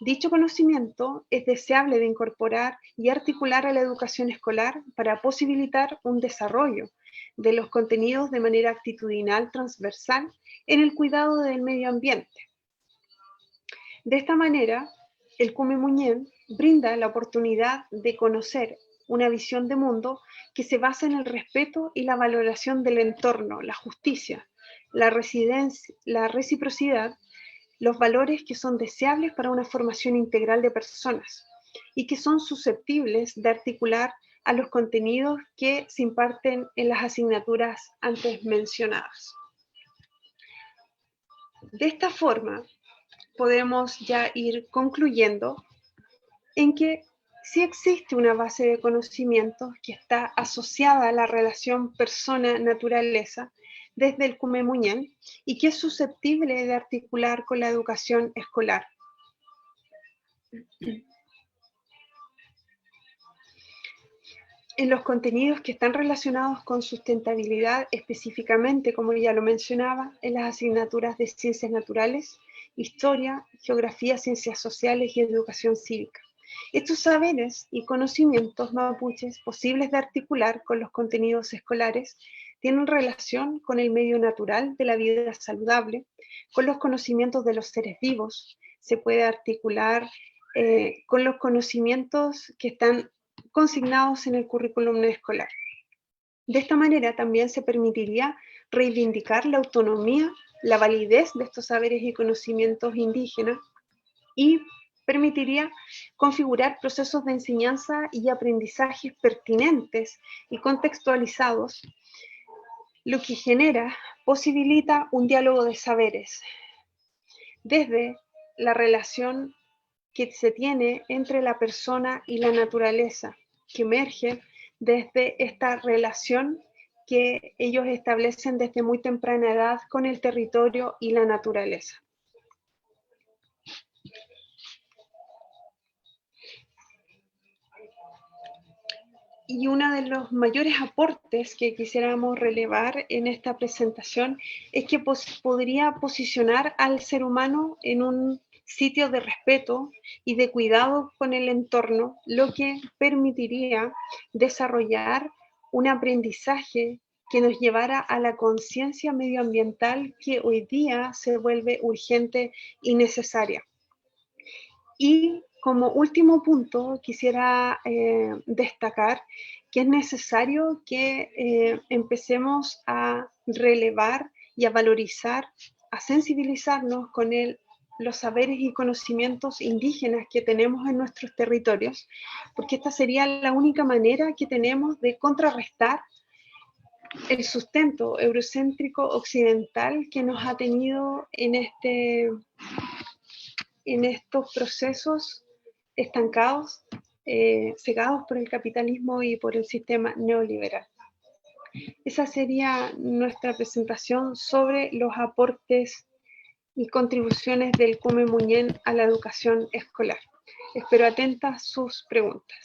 Dicho conocimiento es deseable de incorporar y articular a la educación escolar para posibilitar un desarrollo de los contenidos de manera actitudinal transversal en el cuidado del medio ambiente. De esta manera, el Cumemuñén brinda la oportunidad de conocer una visión de mundo que se basa en el respeto y la valoración del entorno, la justicia, la reciprocidad, los valores que son deseables para una formación integral de personas y que son susceptibles de articular a los contenidos que se imparten en las asignaturas antes mencionadas. De esta forma, podemos ya ir concluyendo en que sí existe una base de conocimientos que está asociada a la relación persona-naturaleza desde el Cumemuñén y que es susceptible de articular con la educación escolar. En los contenidos que están relacionados con sustentabilidad, específicamente, como ya lo mencionaba, en las asignaturas de ciencias naturales, historia, geografía, ciencias sociales y educación cívica. Estos saberes y conocimientos mapuches posibles de articular con los contenidos escolares tienen relación con el medio natural de la vida saludable, con los conocimientos de los seres vivos, se puede articular con los conocimientos que están consignados en el currículum escolar. De esta manera también se permitiría reivindicar la autonomía, la validez de estos saberes y conocimientos indígenas y permitiría configurar procesos de enseñanza y aprendizajes pertinentes y contextualizados, lo que posibilita un diálogo de saberes desde la relación que se tiene entre la persona y la naturaleza, que emerge desde esta relación que ellos establecen desde muy temprana edad con el territorio y la naturaleza. Y uno de los mayores aportes que quisiéramos relevar en esta presentación es que podría posicionar al ser humano en un sitio de respeto y de cuidado con el entorno, lo que permitiría desarrollar un aprendizaje que nos llevara a la conciencia medioambiental que hoy día se vuelve urgente y necesaria. Y como último punto, quisiera destacar que es necesario que empecemos a relevar y a valorizar, a sensibilizarnos con los saberes y conocimientos indígenas que tenemos en nuestros territorios, porque esta sería la única manera que tenemos de contrarrestar el sustento eurocéntrico occidental que nos ha tenido en estos procesos estancados, cegados por el capitalismo y por el sistema neoliberal. Esa sería nuestra presentación sobre los aportes y contribuciones del Cumemuñén a la educación escolar. Espero atentas sus preguntas.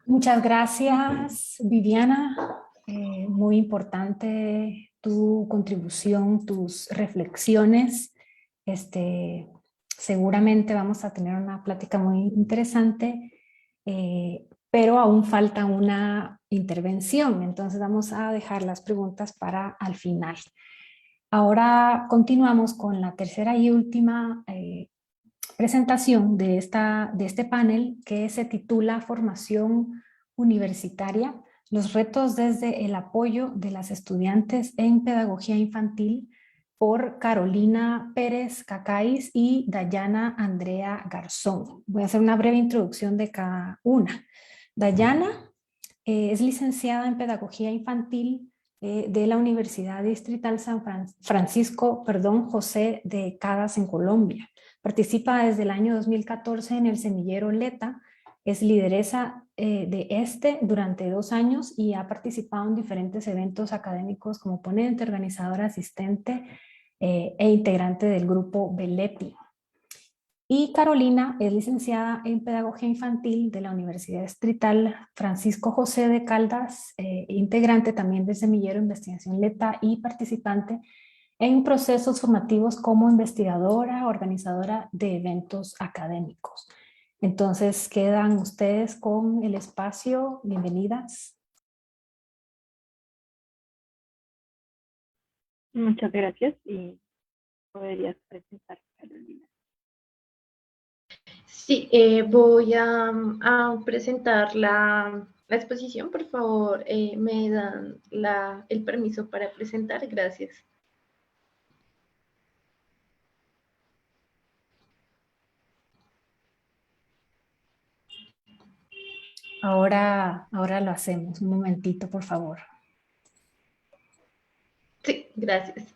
Muchas gracias, Viviana. Muy importante tu contribución, tus reflexiones. Seguramente vamos a tener una plática muy interesante, pero aún falta una intervención, entonces vamos a dejar las preguntas para al final. Ahora continuamos con la tercera y última presentación de este panel, que se titula Formación Universitaria, los retos desde el apoyo de las estudiantes en pedagogía infantil por Carolina Pérez Cacáis y Dayana Andrea Garzón. Voy a hacer una breve introducción de cada una. Dayana es licenciada en pedagogía infantil de la Universidad Distrital San Francisco José de Cadas en Colombia. Participa desde el año 2014 en el semillero LETA, es lideresa de este durante 2 años y ha participado en diferentes eventos académicos como ponente, organizadora, asistente e integrante del grupo BELEPI. Y Carolina es licenciada en Pedagogía Infantil de la Universidad Distrital Francisco José de Caldas, integrante también de Semillero Investigación LETA y participante en procesos formativos como investigadora, organizadora de eventos académicos. Entonces, quedan ustedes con el espacio. Bienvenidas. Muchas gracias y podrías presentar, Carolina. Sí, voy a presentar la exposición. Por favor, me dan el permiso para presentar. Gracias. Ahora lo hacemos. Un momentito, por favor. Sí, gracias.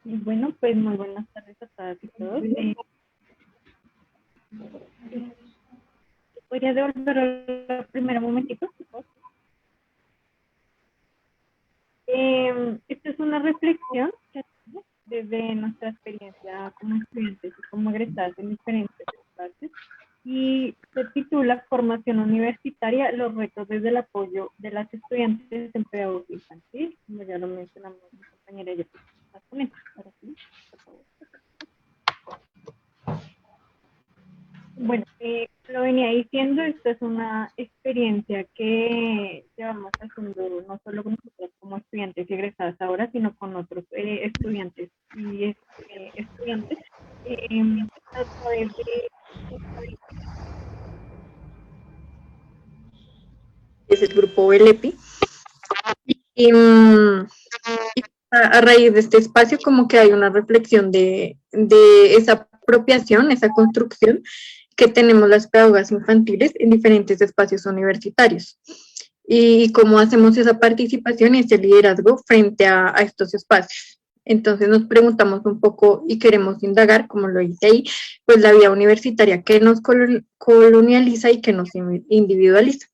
Y bueno, pues muy buenas tardes a todas y todos. ¿Podría devolver el primer momentito, por favor? Esta es una reflexión que hacemos desde nuestra experiencia como estudiantes y como egresadas en diferentes espacios y se titula Formación Universitaria, los retos desde el apoyo de las estudiantes en pedagogía infantil, como ya lo mencionamos mi compañera y yo. Ahora sí, por favor. Bueno, lo venía diciendo, esta es una experiencia que llevamos haciendo no solo con nosotros como estudiantes y egresadas ahora, sino con otros estudiantes y estudiantes a través de... Es el grupo BELEPI. Y a raíz de este espacio como que hay una reflexión de esa apropiación, esa construcción que tenemos las pedagogas infantiles en diferentes espacios universitarios y cómo hacemos esa participación y ese liderazgo frente a estos espacios. Entonces nos preguntamos un poco y queremos indagar, como lo hice ahí, pues la vida universitaria que nos colonializa y que nos individualiza.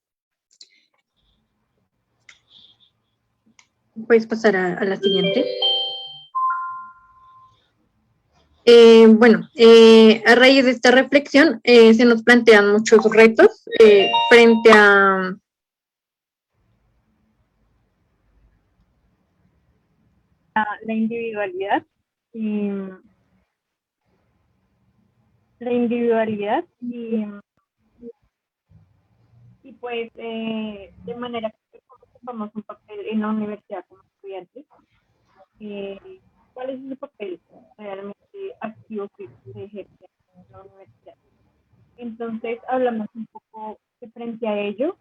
Puedes pasar a la siguiente. A raíz de esta reflexión se nos plantean muchos retos frente a la individualidad y pues de manera que ocupamos un papel en la universidad como estudiantes. ¿Cuál es ese papel realmente activo que se ejerce en la universidad? Entonces hablamos un poco de frente a ello,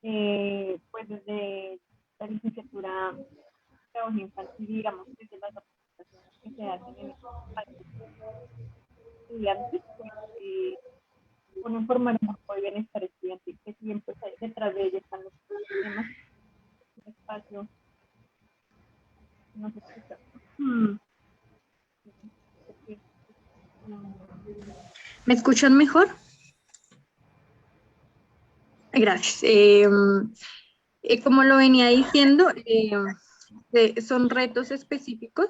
pues desde la licenciatura de pedagogía infantil, digamos, desde las aplicaciones que se hacen en estudiantes, pues, ponen formar un grupo de bienestar estudiantil, que siempre detrás de ellos están los problemas, el espacio, no se escucha. ¿Me escuchan mejor? Gracias. Como lo venía diciendo, son retos específicos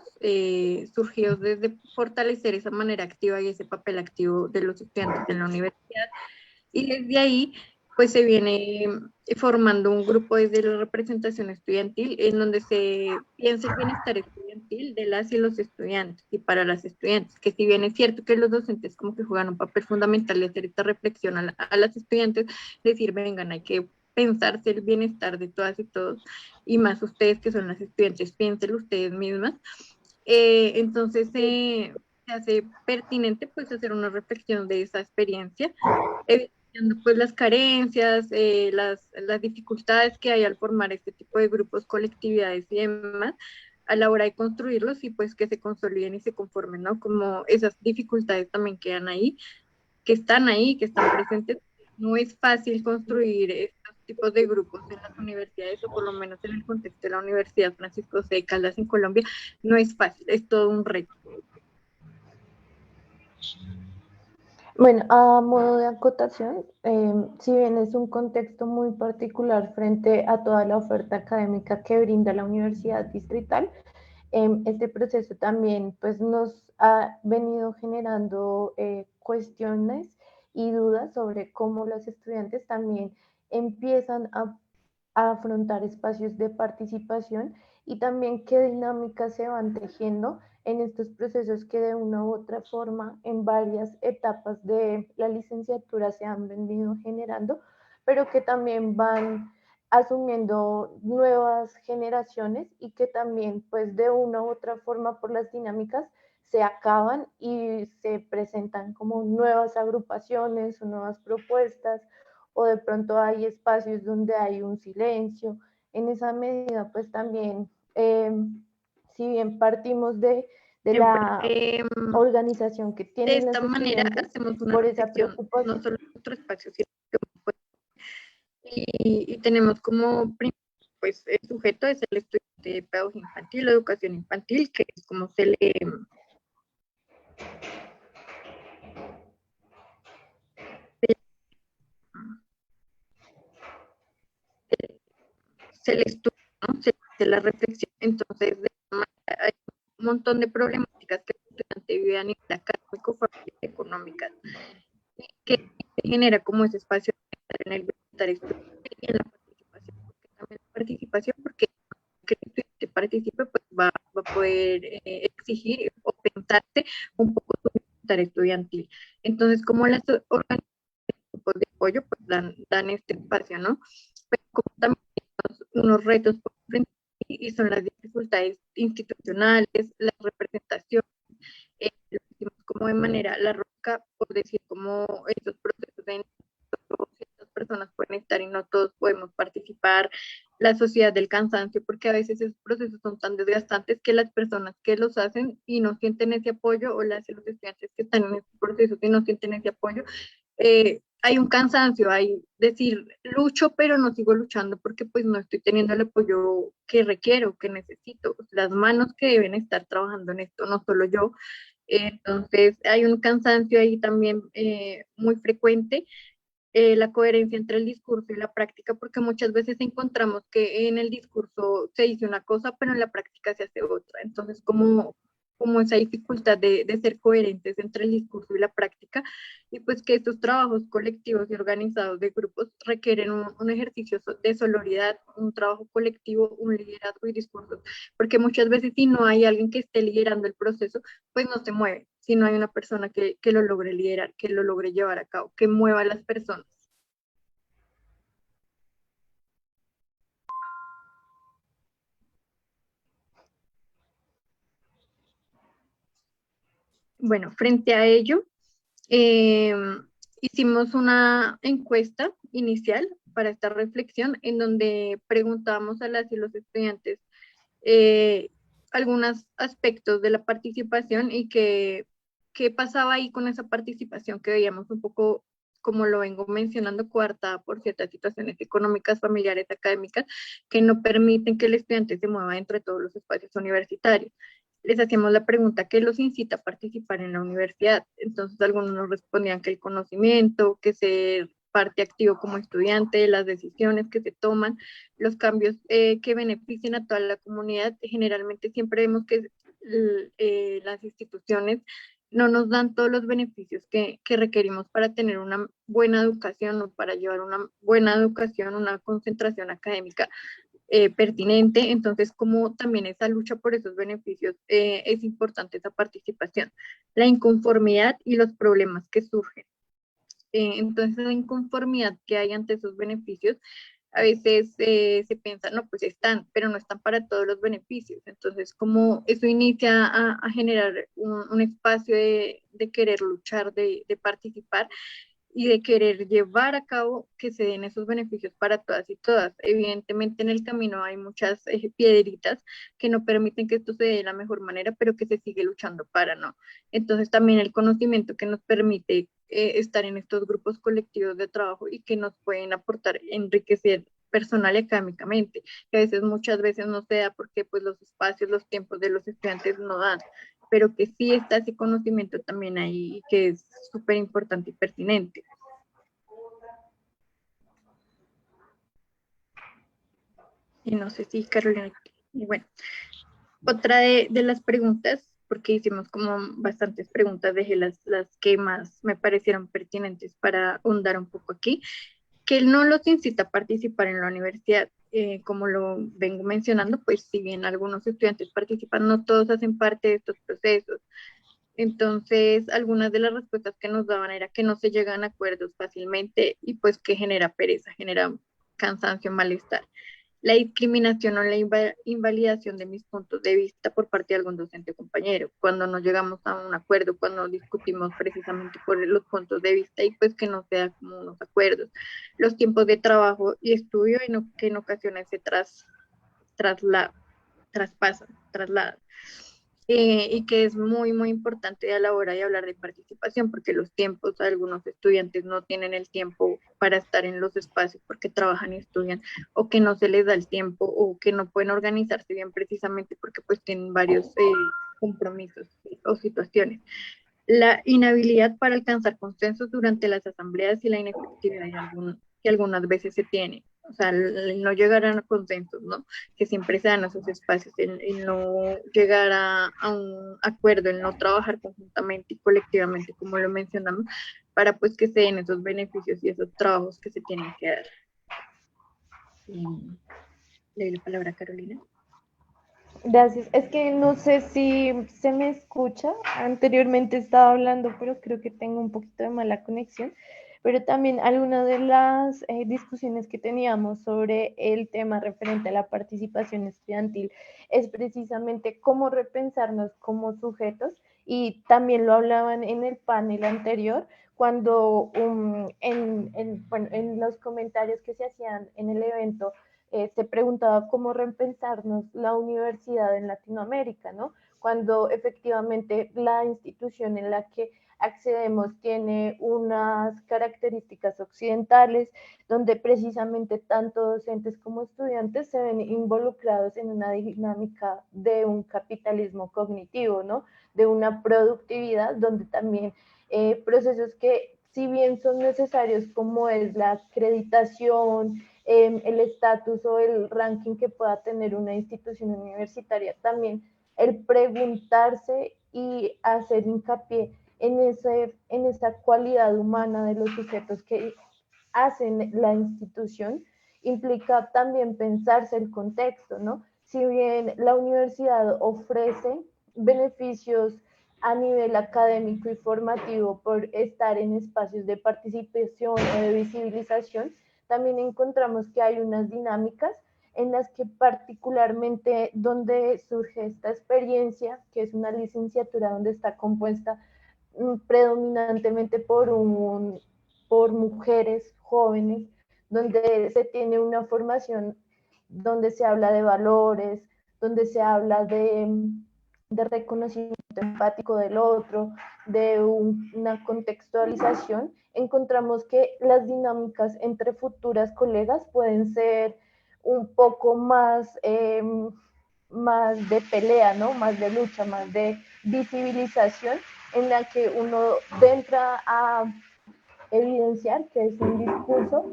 surgidos desde fortalecer esa manera activa y ese papel activo de los estudiantes en la universidad. Y desde ahí pues se viene formando un grupo desde la representación estudiantil en donde se piensa el bienestar estudiantil de las y los estudiantes y para las estudiantes, que si bien es cierto que los docentes como que juegan un papel fundamental de hacer esta reflexión a las estudiantes, decir, vengan, hay que pensarse el bienestar de todas y todos, y más ustedes que son las estudiantes, piénsenlo ustedes mismas. Entonces se hace pertinente pues hacer una reflexión de esa experiencia, evidenciando pues las carencias, las dificultades que hay al formar este tipo de grupos, colectividades y demás, a la hora de construirlos y pues que se consoliden y se conformen, ¿no? Como esas dificultades también quedan ahí, que están presentes. No es fácil construir estos tipos de grupos en las universidades, o por lo menos en el contexto de la Universidad Francisco C. de Caldas en Colombia, no es fácil, es todo un reto. Bueno, a modo de acotación, si bien es un contexto muy particular frente a toda la oferta académica que brinda la Universidad Distrital, este proceso también pues, nos ha venido generando cuestiones y dudas sobre cómo los estudiantes también empiezan a afrontar espacios de participación y también qué dinámicas se van tejiendo en estos procesos que de una u otra forma en varias etapas de la licenciatura se han venido generando, pero que también van asumiendo nuevas generaciones y que también pues de una u otra forma por las dinámicas se acaban y se presentan como nuevas agrupaciones o nuevas propuestas, o de pronto hay espacios donde hay un silencio. En esa medida pues también, si bien partimos de la organización que De tienen esta los manera estudiantes hacemos una por esa reflexión, no preocupación. solo en nuestro espacio, sino y tenemos como pues el sujeto es el estudiante de pedagogía infantil, educación infantil, que es como se le estudia, ¿no? Se hace la reflexión. Entonces, de hay un montón de problemáticas que el estudiante vive a nivel académico, familiar y económicas, que genera como ese espacio en el bienestar estudiantil y en la participación, porque también la participación, porque que el estudiante participe, pues va a poder exigir o pensarse un poco su bienestar estudiantil. Entonces, como las organizaciones de apoyo, pues dan este espacio, ¿no? Pero como también unos retos por frente y son las dificultades institucionales, la representación, lo hicimos como de manera la roca, por decir, como estos procesos de ciertas personas pueden estar y no todos podemos participar, la sociedad del cansancio, porque a veces esos procesos son tan desgastantes que las personas que los hacen y no sienten ese apoyo, o los estudiantes que están en estos procesos y no sienten ese apoyo, hay un cansancio, hay decir, lucho, pero no sigo luchando porque pues no estoy teniendo el apoyo que requiero, que necesito, las manos que deben estar trabajando en esto, no solo yo. Entonces hay un cansancio ahí también muy frecuente, la coherencia entre el discurso y la práctica, porque muchas veces encontramos que en el discurso se dice una cosa, pero en la práctica se hace otra. Entonces, como esa dificultad de ser coherentes entre el discurso y la práctica, y pues que estos trabajos colectivos y organizados de grupos requieren un ejercicio de sororidad, un trabajo colectivo, un liderazgo y discursos, porque muchas veces si no hay alguien que esté liderando el proceso, pues no se mueve, si no hay una persona que lo logre liderar, que lo logre llevar a cabo, que mueva a las personas. Bueno, frente a ello, eh, hicimos una encuesta inicial para esta reflexión en donde preguntábamos a las y los estudiantes eh, algunos aspectos de la participación y qué pasaba ahí con esa participación que veíamos un poco, como lo vengo mencionando, coartada por ciertas situaciones económicas, familiares, académicas, que no permiten que el estudiante se mueva entre todos los espacios universitarios. Les hacíamos la pregunta, ¿qué los incita a participar en la universidad? Entonces algunos nos respondían que el conocimiento, que ser parte activo como estudiante, las decisiones que se toman, los cambios que beneficien a toda la comunidad. Generalmente siempre vemos que las instituciones no nos dan todos los beneficios que requerimos para tener una buena educación o para llevar una buena educación, una concentración académica pertinente. Entonces, como también esa lucha por esos beneficios, es importante esa participación, la inconformidad y los problemas que surgen. Entonces, la inconformidad que hay ante esos beneficios, a veces se piensa, no, pues están, pero no están para todos los beneficios. Entonces, como eso inicia a generar un espacio de querer luchar, de participar y de querer llevar a cabo que se den esos beneficios para todas y todas. Evidentemente en el camino hay muchas piedritas que no permiten que esto se dé de la mejor manera, pero que se sigue luchando para no. Entonces también el conocimiento que nos permite estar en estos grupos colectivos de trabajo y que nos pueden aportar, enriquecer personal y académicamente, que a veces muchas veces no se da porque pues los espacios, los tiempos de los estudiantes no dan, pero que sí está ese conocimiento también ahí y que es súper importante y pertinente. Y no sé si Carolina, y bueno, otra de las preguntas, porque hicimos como bastantes preguntas, dejé las que más me parecieron pertinentes para ahondar un poco aquí, que él no los incita a participar en la universidad. Como lo vengo mencionando, pues si bien algunos estudiantes participan, no todos hacen parte de estos procesos. Entonces, algunas de las respuestas que nos daban era que no se llegan a acuerdos fácilmente y pues que genera pereza, genera cansancio, malestar. La discriminación o la invalidación de mis puntos de vista por parte de algún docente o compañero, cuando no llegamos a un acuerdo, cuando discutimos precisamente por los puntos de vista y pues que no sea como unos acuerdos. Los tiempos de trabajo y estudio que en ocasiones se trasladan. Y que es muy, muy importante a la hora de hablar de participación, porque los tiempos, algunos estudiantes no tienen el tiempo para estar en los espacios porque trabajan y estudian, o que no se les da el tiempo, o que no pueden organizarse bien precisamente porque pues tienen varios compromisos o situaciones. La inhabilidad para alcanzar consensos durante las asambleas y la inefectividad que algunas veces se tiene. O sea, el no llegar a consensos, ¿no? Que siempre se dan esos espacios, el no llegar a un acuerdo, el no trabajar conjuntamente y colectivamente, como lo mencionamos, para pues que se den esos beneficios y esos trabajos que se tienen que dar. Le doy la palabra a Carolina. Gracias. Es que no sé si se me escucha. Anteriormente estaba hablando, pero creo que tengo un poquito de mala conexión. Pero también algunas de las discusiones que teníamos sobre el tema referente a la participación estudiantil es precisamente cómo repensarnos como sujetos, y también lo hablaban en el panel anterior, cuando en los comentarios que se hacían en el evento, se preguntaba cómo repensarnos la universidad en Latinoamérica, ¿no? Cuando efectivamente la institución en la que accedemos tiene unas características occidentales, donde precisamente tanto docentes como estudiantes se ven involucrados en una dinámica de un capitalismo cognitivo, ¿no? De una productividad donde también procesos que, si bien son necesarios, como es la acreditación, el estatus o el ranking que pueda tener una institución universitaria, también el preguntarse y hacer hincapié en esa cualidad humana de los sujetos que hacen la institución, implica también pensarse el contexto, ¿no? Si bien la universidad ofrece beneficios a nivel académico y formativo por estar en espacios de participación o de visibilización, también encontramos que hay unas dinámicas en las que particularmente donde surge esta experiencia, que es una licenciatura donde está compuesta predominantemente por mujeres jóvenes, donde se tiene una formación donde se habla de valores, donde se habla de reconocimiento empático del otro, de una contextualización, encontramos que las dinámicas entre futuras colegas pueden ser un poco más de pelea, ¿no? Más de lucha, más de visibilización, en la que uno entra a evidenciar que es un discurso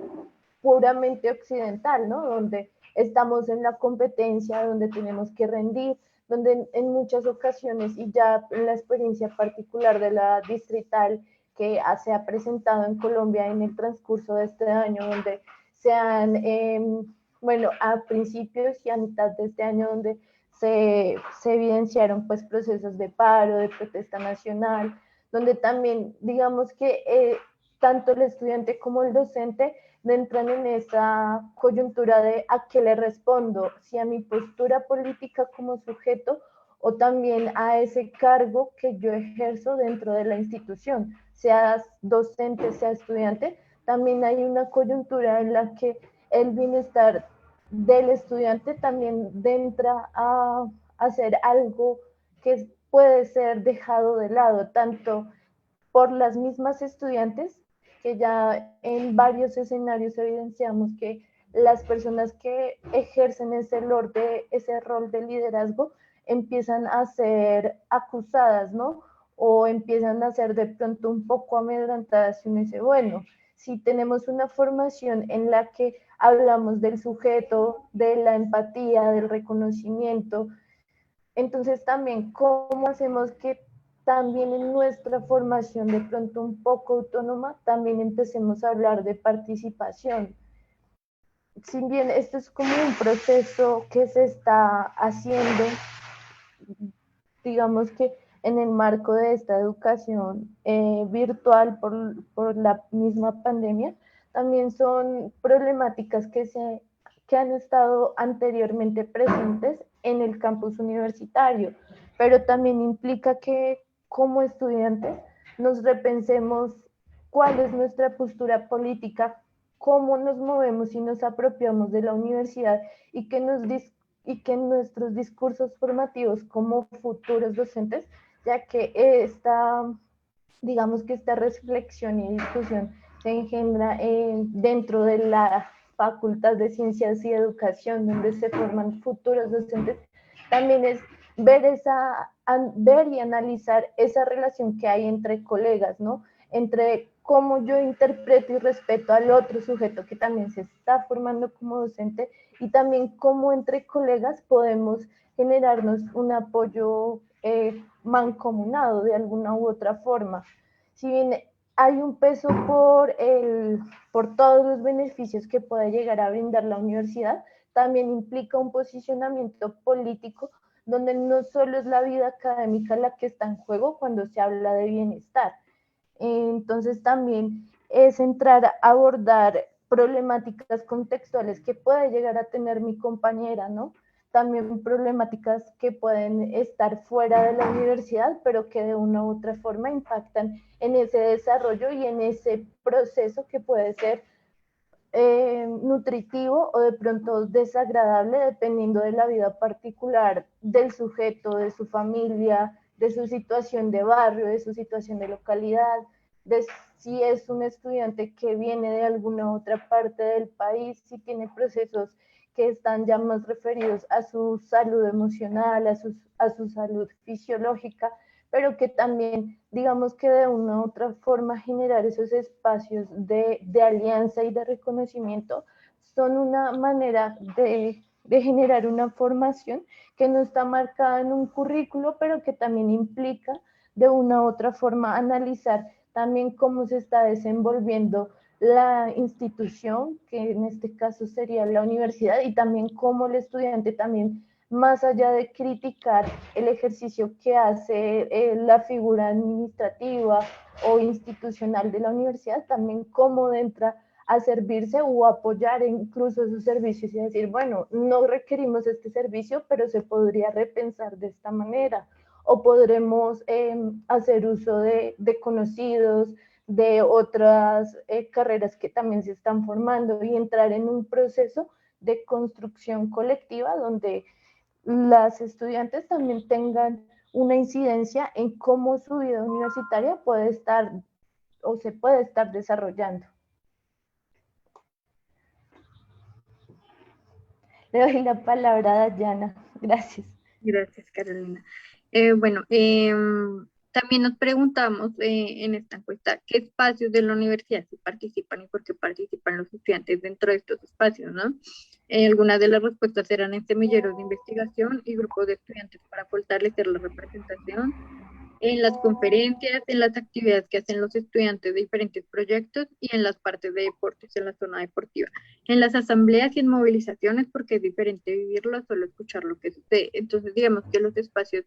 puramente occidental, ¿no? Donde estamos en la competencia, donde tenemos que rendir, donde en muchas ocasiones, y ya en la experiencia particular de la distrital que se ha presentado en Colombia en el transcurso de este año, donde se han, bueno, a principios y a mitad de este año, donde se evidenciaron pues procesos de paro, de protesta nacional, donde también digamos que tanto el estudiante como el docente entran en esa coyuntura de a qué le respondo, si a mi postura política como sujeto o también a ese cargo que yo ejerzo dentro de la institución, sea docente, sea estudiante. También hay una coyuntura en la que el bienestar del estudiante también entra a hacer algo que puede ser dejado de lado, tanto por las mismas estudiantes, que ya en varios escenarios evidenciamos que las personas que ejercen ese rol de liderazgo empiezan a ser acusadas, ¿no? O empiezan a ser de pronto un poco amedrentadas y uno dice, bueno, si tenemos una formación en la que hablamos del sujeto, de la empatía, del reconocimiento, entonces también cómo hacemos que también en nuestra formación de pronto un poco autónoma, también empecemos a hablar de participación. Si bien esto es como un proceso que se está haciendo, digamos que en el marco de esta educación virtual por la misma pandemia, también son problemáticas que han estado anteriormente presentes en el campus universitario, pero también implica que como estudiantes nos repensemos cuál es nuestra postura política, cómo nos movemos y nos apropiamos de la universidad y que nuestros discursos formativos como futuros docentes, ya que digamos que esta reflexión y discusión se engendra dentro de la Facultad de Ciencias y Educación, donde se forman futuros docentes, también es ver y analizar esa relación que hay entre colegas, ¿no? Entre cómo yo interpreto y respeto al otro sujeto que también se está formando como docente y también cómo entre colegas podemos generarnos un apoyo mancomunado de alguna u otra forma. Si bien hay un peso por todos los beneficios que puede llegar a brindar la universidad, también implica un posicionamiento político donde no solo es la vida académica la que está en juego cuando se habla de bienestar. Entonces también es entrar a abordar problemáticas contextuales que puede llegar a tener mi compañera, ¿no? También problemáticas que pueden estar fuera de la universidad, pero que de una u otra forma impactan en ese desarrollo y en ese proceso que puede ser nutritivo o de pronto desagradable dependiendo de la vida particular del sujeto, de su familia, de su situación de barrio, de su situación de localidad, de si es un estudiante que viene de alguna otra parte del país, si tiene procesos que están ya más referidos a su salud emocional, a su salud fisiológica, pero que también, digamos que de una u otra forma generar esos espacios de alianza y de reconocimiento son una manera de generar una formación que no está marcada en un currículo, pero que también implica de una u otra forma analizar también cómo se está desenvolviendo la institución, que en este caso sería la universidad, y también cómo el estudiante también, más allá de criticar el ejercicio que hace la figura administrativa o institucional de la universidad, también cómo entra a servirse o apoyar incluso esos servicios y decir, bueno, no requerimos este servicio, pero se podría repensar de esta manera, o podremos hacer uso de conocidos, de otras carreras que también se están formando y entrar en un proceso de construcción colectiva donde las estudiantes también tengan una incidencia en cómo su vida universitaria puede estar o se puede estar desarrollando. Le doy la palabra a Dayana. Gracias. Gracias, Carolina. Bueno, también nos preguntamos en esta encuesta qué espacios de la universidad se participan y por qué participan los estudiantes dentro de estos espacios, ¿no? Algunas de las respuestas eran en semilleros de investigación y grupos de estudiantes para fortalecer la representación, en las conferencias, en las actividades que hacen los estudiantes de diferentes proyectos y en las partes de deportes en la zona deportiva, en las asambleas y en movilizaciones, porque es diferente vivirlo a solo escuchar lo que sucede. Entonces, digamos que los espacios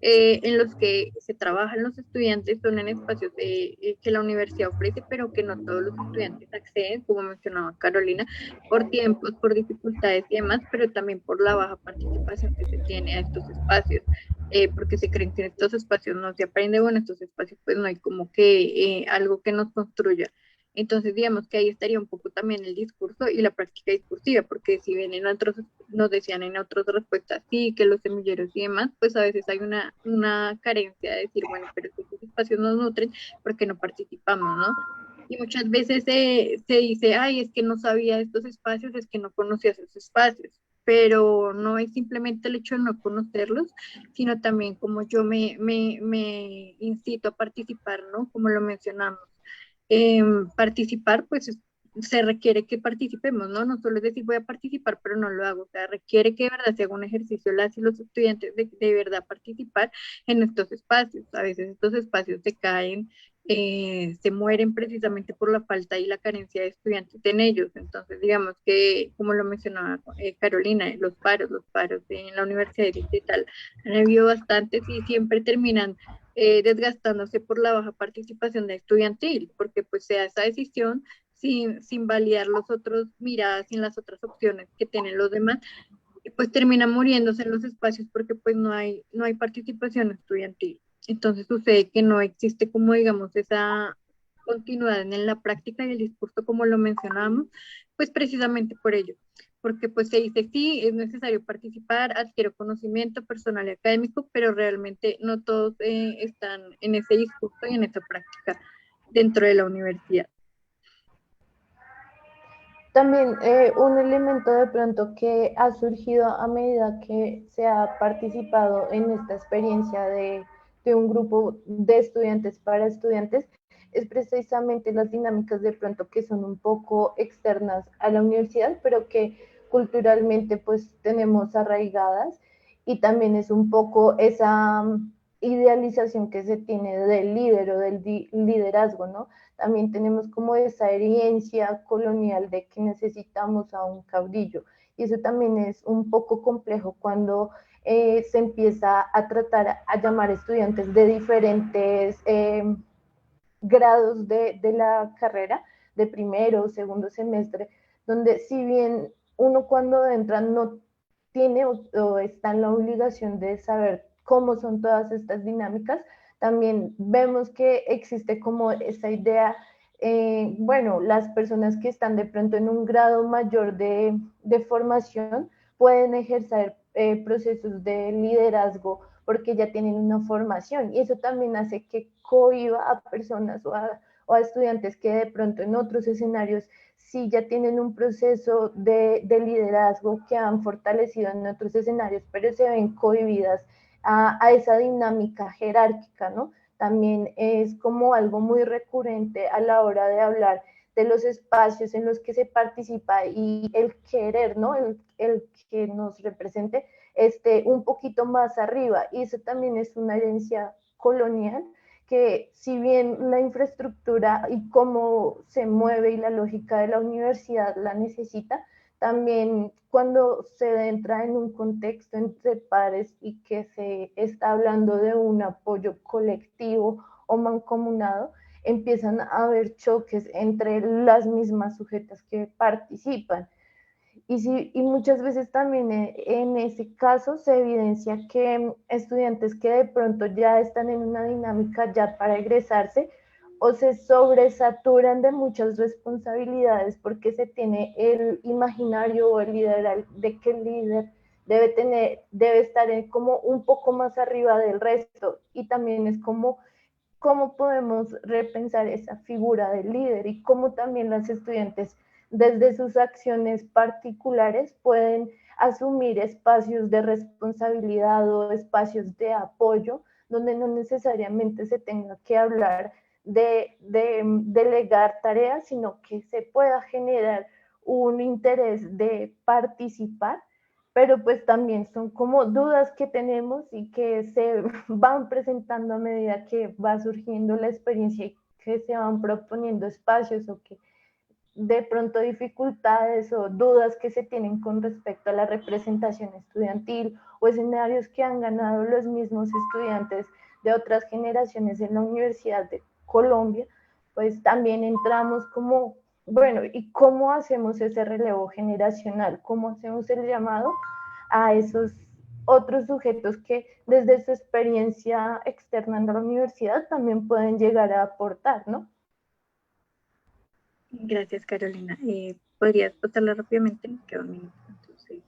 en los que se trabajan los estudiantes son en espacios que la universidad ofrece, pero que no todos los estudiantes acceden, como mencionaba Carolina, por tiempos, por dificultades y demás, pero también por la baja participación que se tiene a estos espacios, porque se creen que en estos espacios no se aprende, bueno, en estos espacios pues no hay como que algo que nos construya. Entonces, digamos que ahí estaría un poco también el discurso y la práctica discursiva, porque si bien en otros, nos decían en otras respuestas, sí, que los semilleros y demás, pues a veces hay una carencia de decir, bueno, pero si estos espacios nos nutren, ¿por qué no participamos, no? Y muchas veces se dice, ay, es que no sabía de estos espacios, es que no conocía esos espacios, pero no es simplemente el hecho de no conocerlos, sino también como yo me incito a participar, ¿no? Como lo mencionamos. Participar, pues se requiere que participemos, ¿no? No solo es decir voy a participar, pero no lo hago, o sea, requiere que de verdad se haga un ejercicio las y los estudiantes de verdad participar en estos espacios. A veces estos espacios se caen, se mueren precisamente por la falta y la carencia de estudiantes en ellos. Entonces, digamos que, como lo mencionaba Carolina, los paros en la Universidad Distrital han habido bastantes y siempre terminan desgastándose por la baja participación de estudiantil, porque pues sea esa decisión sin validar los otros miradas, sin las otras opciones que tienen los demás, y pues termina muriéndose en los espacios porque pues no hay participación estudiantil. Entonces sucede que no existe como digamos esa continuidad en la práctica y el discurso como lo mencionamos, pues precisamente por ello, porque pues se dice sí, es necesario participar, adquiero conocimiento personal y académico, pero realmente no todos están en ese discurso y en esa práctica dentro de la universidad. También un elemento de pronto que ha surgido a medida que se ha participado en esta experiencia de un grupo de estudiantes para estudiantes es precisamente las dinámicas de pronto que son un poco externas a la universidad, pero que culturalmente pues tenemos arraigadas, y también es un poco esa idealización que se tiene del líder o del liderazgo, ¿no? También tenemos como esa herencia colonial de que necesitamos a un caudillo. Y eso también es un poco complejo cuando se empieza a tratar a llamar estudiantes de diferentes grados de la carrera, de primero o segundo semestre, donde si bien uno cuando entra no tiene o está en la obligación de saber cómo son todas estas dinámicas, también vemos que existe como esa idea, bueno, las personas que están de pronto en un grado mayor de formación pueden ejercer procesos de liderazgo porque ya tienen una formación, y eso también hace que cohiba a personas o a estudiantes que de pronto en otros escenarios sí ya tienen un proceso de liderazgo que han fortalecido en otros escenarios, pero se ven cohibidas a esa dinámica jerárquica, ¿no? También es como algo muy recurrente a la hora de hablar de los espacios en los que se participa y el querer, ¿no? El que nos represente un poquito más arriba, y eso también es una herencia colonial que si bien la infraestructura y cómo se mueve y la lógica de la universidad la necesita, también cuando se entra en un contexto entre pares y que se está hablando de un apoyo colectivo o mancomunado, empiezan a haber choques entre las mismas sujetas que participan. Y muchas veces también en ese caso se evidencia que estudiantes que de pronto ya están en una dinámica ya para egresarse o se sobresaturan de muchas responsabilidades porque se tiene el imaginario o el ideal de que el líder debe estar como un poco más arriba del resto, y también es como cómo podemos repensar esa figura del líder y cómo también las estudiantes desde sus acciones particulares pueden asumir espacios de responsabilidad o espacios de apoyo donde no necesariamente se tenga que hablar de delegar tareas, sino que se pueda generar un interés de participar, pero pues también son como dudas que tenemos y que se van presentando a medida que va surgiendo la experiencia y que se van proponiendo espacios, o que de pronto dificultades o dudas que se tienen con respecto a la representación estudiantil, o escenarios que han ganado los mismos estudiantes de otras generaciones en la Universidad de Colombia, pues también entramos como, bueno, ¿y cómo hacemos ese relevo generacional? ¿Cómo hacemos el llamado a esos otros sujetos que desde su experiencia externa en la universidad también pueden llegar a aportar, ¿no? Gracias, Carolina. ¿Podrías pasarla rápidamente? Me queda un minuto. Entonces,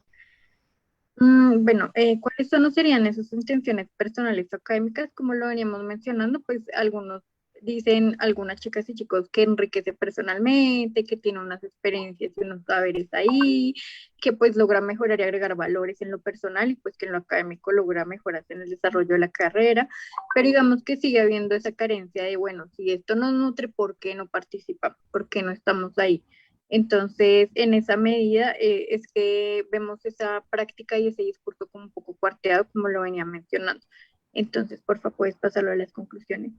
bueno, ¿cuáles son o serían esas intenciones personales o académicas? Como lo veníamos mencionando, pues algunos dicen, algunas chicas y chicos, que enriquece personalmente, que tiene unas experiencias y unos saberes ahí, que pues logra mejorar y agregar valores en lo personal, y pues que en lo académico logra mejoras en el desarrollo de la carrera, pero digamos que sigue habiendo esa carencia de, bueno, si esto nos nutre, ¿por qué no participamos? ¿Por qué no estamos ahí? Entonces, en esa medida es que vemos esa práctica y ese discurso como un poco cuarteado, como lo venía mencionando. Entonces, por favor, puedes pasarlo a las conclusiones.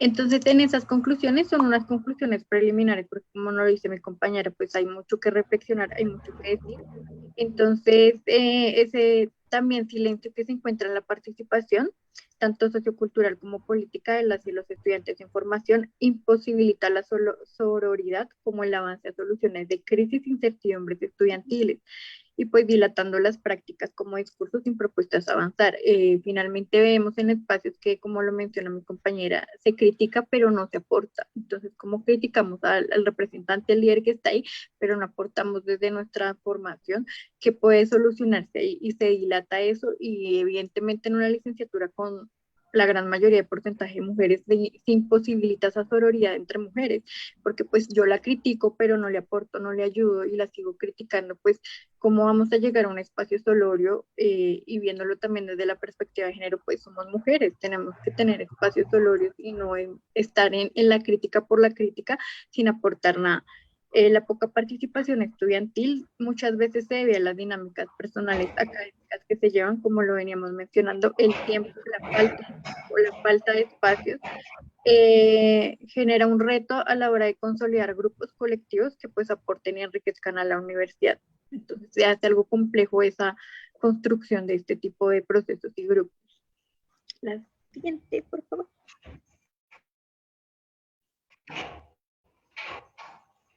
Entonces, en esas conclusiones son unas conclusiones preliminares, porque como no lo dice mi compañera, pues hay mucho que reflexionar, hay mucho que decir. Entonces, ese también silencio que se encuentra en la participación, tanto sociocultural como política de las y los estudiantes en formación, imposibilita la sororidad como el avance a soluciones de crisis e incertidumbres estudiantiles, y pues dilatando las prácticas como discursos sin propuestas a avanzar. Finalmente vemos en espacios que, como lo menciona mi compañera, se critica pero no se aporta. Entonces, ¿cómo criticamos al representante, al líder que está ahí, pero no aportamos desde nuestra formación que puede solucionarse ahí? Y se dilata eso, y evidentemente en una licenciatura con la gran mayoría de porcentaje de mujeres se imposibilita esa sororidad entre mujeres, porque pues yo la critico pero no le aporto, no le ayudo y la sigo criticando, pues cómo vamos a llegar a un espacio solorio, y viéndolo también desde la perspectiva de género, pues somos mujeres, tenemos que tener espacios solorios y no estar en la crítica por la crítica sin aportar nada. La poca participación estudiantil muchas veces se debe a las dinámicas personales académicas que se llevan, como lo veníamos mencionando, el tiempo, la falta de espacios, genera un reto a la hora de consolidar grupos colectivos que pues aporten y enriquezcan a la universidad. Entonces se hace algo complejo esa construcción de este tipo de procesos y grupos. La siguiente, por favor.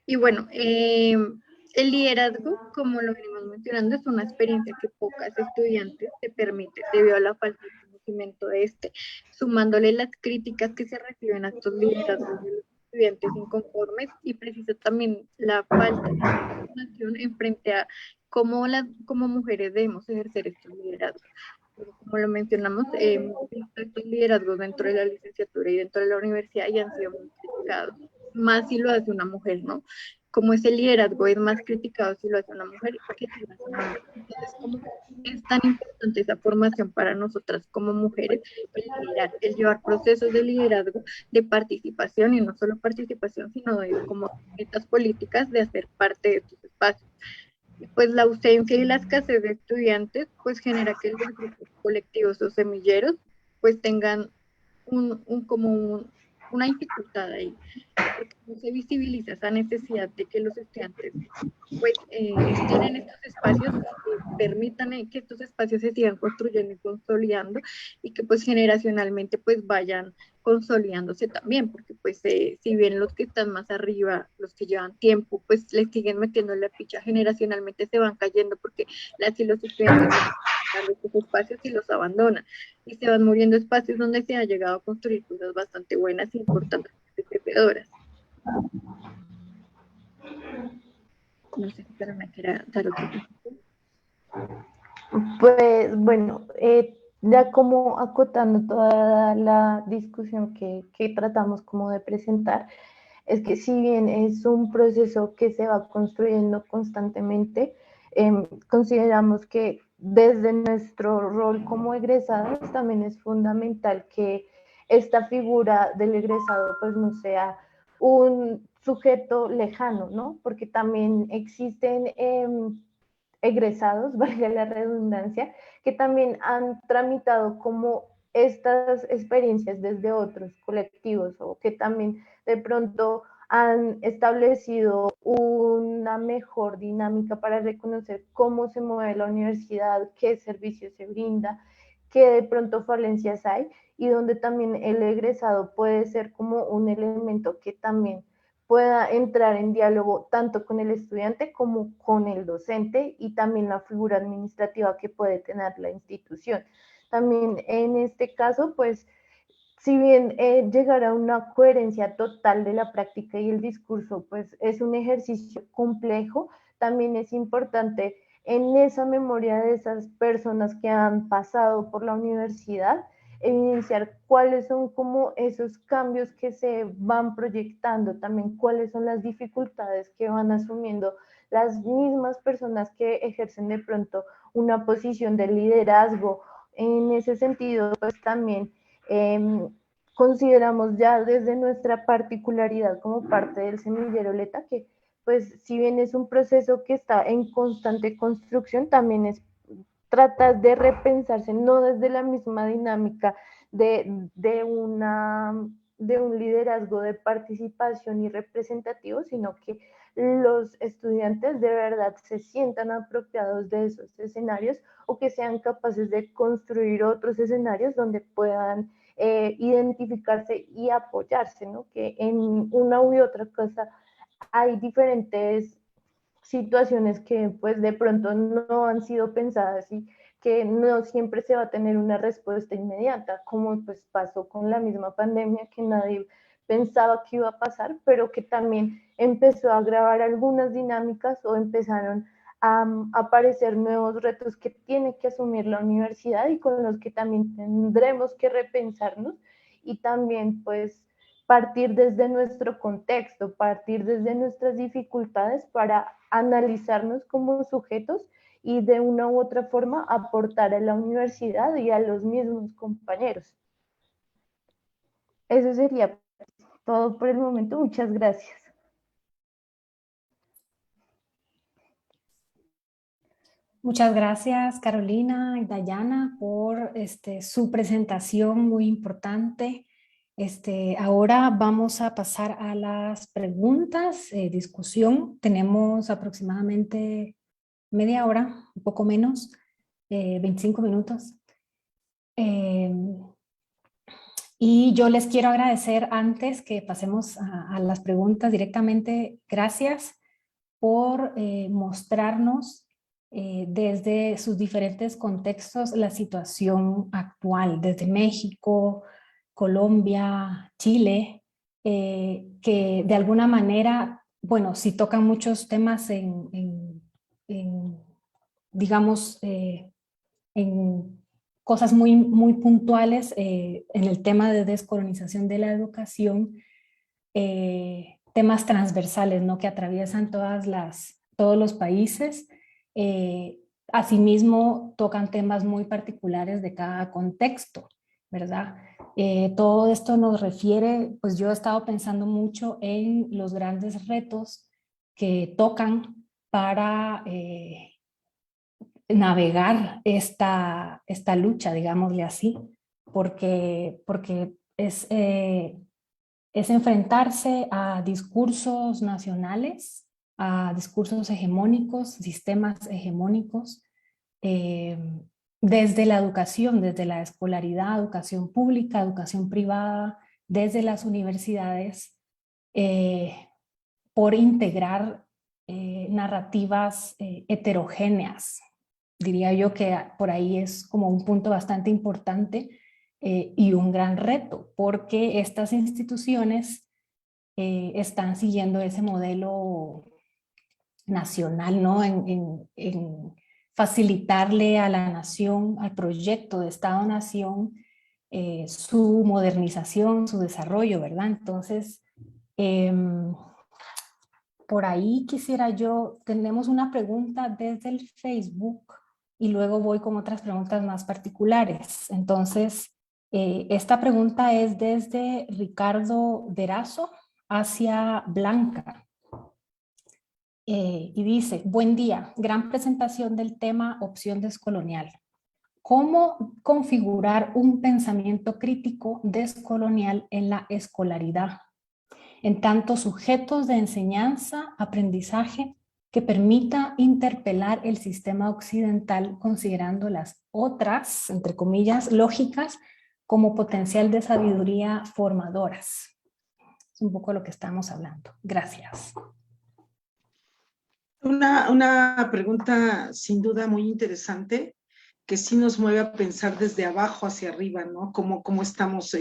Y bueno, el liderazgo, como lo venimos mencionando, es una experiencia que pocas estudiantes se permiten debido a la falta de conocimiento de este, sumándole las críticas que se reciben a estos liderazgos de los estudiantes inconformes, y precisa también la falta de información en frente a cómo mujeres debemos ejercer estos liderazgos. Como lo mencionamos, hemos visto estos liderazgos dentro de la licenciatura y dentro de la universidad y han sido muy criticados, más si lo hace una mujer, ¿no? Como ese liderazgo es más criticado si lo hace una mujer que si lo hace un hombre. Entonces, ¿cómo es tan importante esa formación para nosotras como mujeres, el liderar, el llevar procesos de liderazgo, de participación, y no solo participación, sino de como metas políticas de hacer parte de estos espacios? Pues la ausencia y la escasez de estudiantes pues genera que los grupos colectivos o semilleros pues tengan una dificultad ahí, porque no se visibiliza esa necesidad de que los estudiantes pues estén en estos espacios, que permitan que estos espacios se sigan construyendo y consolidando, y que pues generacionalmente pues vayan consolidándose también, porque pues si bien los que están más arriba, los que llevan tiempo, pues les siguen metiendo la ficha, generacionalmente se van cayendo porque las y los estudiantes no estos espacios y los abandonan, y se van muriendo espacios donde se ha llegado a construir cosas bastante buenas e importantes y enriquecedoras. No sé si Carolina quiera dar otro ejemplo. Pues bueno, ya como acotando toda la discusión que tratamos como de presentar, es que si bien es un proceso que se va construyendo constantemente, consideramos que desde nuestro rol como egresados también es fundamental que esta figura del egresado pues no sea un sujeto lejano, ¿no? Porque también existen egresados, valga la redundancia, que también han tramitado como estas experiencias desde otros colectivos o que también de pronto han establecido una mejor dinámica para reconocer cómo se mueve la universidad, qué servicios se brinda, qué de pronto falencias hay y donde también el egresado puede ser como un elemento que también pueda entrar en diálogo tanto con el estudiante como con el docente y también la figura administrativa que puede tener la institución. También en este caso, pues, si bien llegar a una coherencia total de la práctica y el discurso, pues es un ejercicio complejo, también es importante en esa memoria de esas personas que han pasado por la universidad, evidenciar cuáles son como esos cambios que se van proyectando, también cuáles son las dificultades que van asumiendo las mismas personas que ejercen de pronto una posición de liderazgo. En ese sentido, pues también consideramos ya desde nuestra particularidad como parte del semillero Leta que pues si bien es un proceso que está en constante construcción, también es tratar de repensarse, no desde la misma dinámica de un liderazgo de participación y representativo, sino que los estudiantes de verdad se sientan apropiados de esos escenarios o que sean capaces de construir otros escenarios donde puedan identificarse y apoyarse, ¿no? Que en una u otra cosa hay diferentes situaciones que pues de pronto no han sido pensadas y que no siempre se va a tener una respuesta inmediata, como pues pasó con la misma pandemia que nadie pensaba que iba a pasar, pero que también empezó a agravar algunas dinámicas o empezaron a aparecer nuevos retos que tiene que asumir la universidad y con los que también tendremos que repensarnos y también pues partir desde nuestro contexto, partir desde nuestras dificultades para analizarnos como sujetos y de una u otra forma aportar a la universidad y a los mismos compañeros. Eso sería todo por el momento. Muchas gracias. Muchas gracias, Carolina y Dayana, por su presentación muy importante. Ahora vamos a pasar a las preguntas, discusión. Tenemos aproximadamente media hora, un poco menos, 25 minutos. Y yo les quiero agradecer antes que pasemos a las preguntas directamente. Gracias por mostrarnos desde sus diferentes contextos la situación actual, desde México, Colombia, Chile, que de alguna manera, bueno, sí tocan muchos temas digamos, en cosas muy, muy puntuales en el tema de descolonización de la educación, temas transversales, ¿no? Que atraviesan todos los países. Asimismo, tocan temas muy particulares de cada contexto, ¿verdad? Todo esto nos refiere, pues yo he estado pensando mucho en los grandes retos que tocan para navegar esta lucha, digámosle así, porque es enfrentarse a discursos nacionales, a discursos hegemónicos, sistemas hegemónicos, desde la educación, desde la escolaridad, educación pública, educación privada, desde las universidades, por integrar narrativas heterogéneas. Diría yo que por ahí es como un punto bastante importante y un gran reto, porque estas instituciones están siguiendo ese modelo nacional, ¿no? En facilitarle a la nación, al proyecto de Estado-Nación, su modernización, su desarrollo, ¿verdad? Entonces, por ahí quisiera yo, tenemos una pregunta desde el Facebook y luego voy con otras preguntas más particulares. Entonces, esta pregunta es desde Ricardo Derazo. hacia Blanca. Y dice, buen día, gran presentación del tema opción descolonial. ¿Cómo configurar un pensamiento crítico descolonial en la escolaridad? En tanto sujetos de enseñanza, aprendizaje, que permita interpelar el sistema occidental considerando las otras, entre comillas, lógicas como potencial de sabiduría formadoras. Es un poco lo que estamos hablando. Gracias. Una pregunta sin duda muy interesante que sí nos mueve a pensar desde abajo hacia arriba, ¿no? Cómo estamos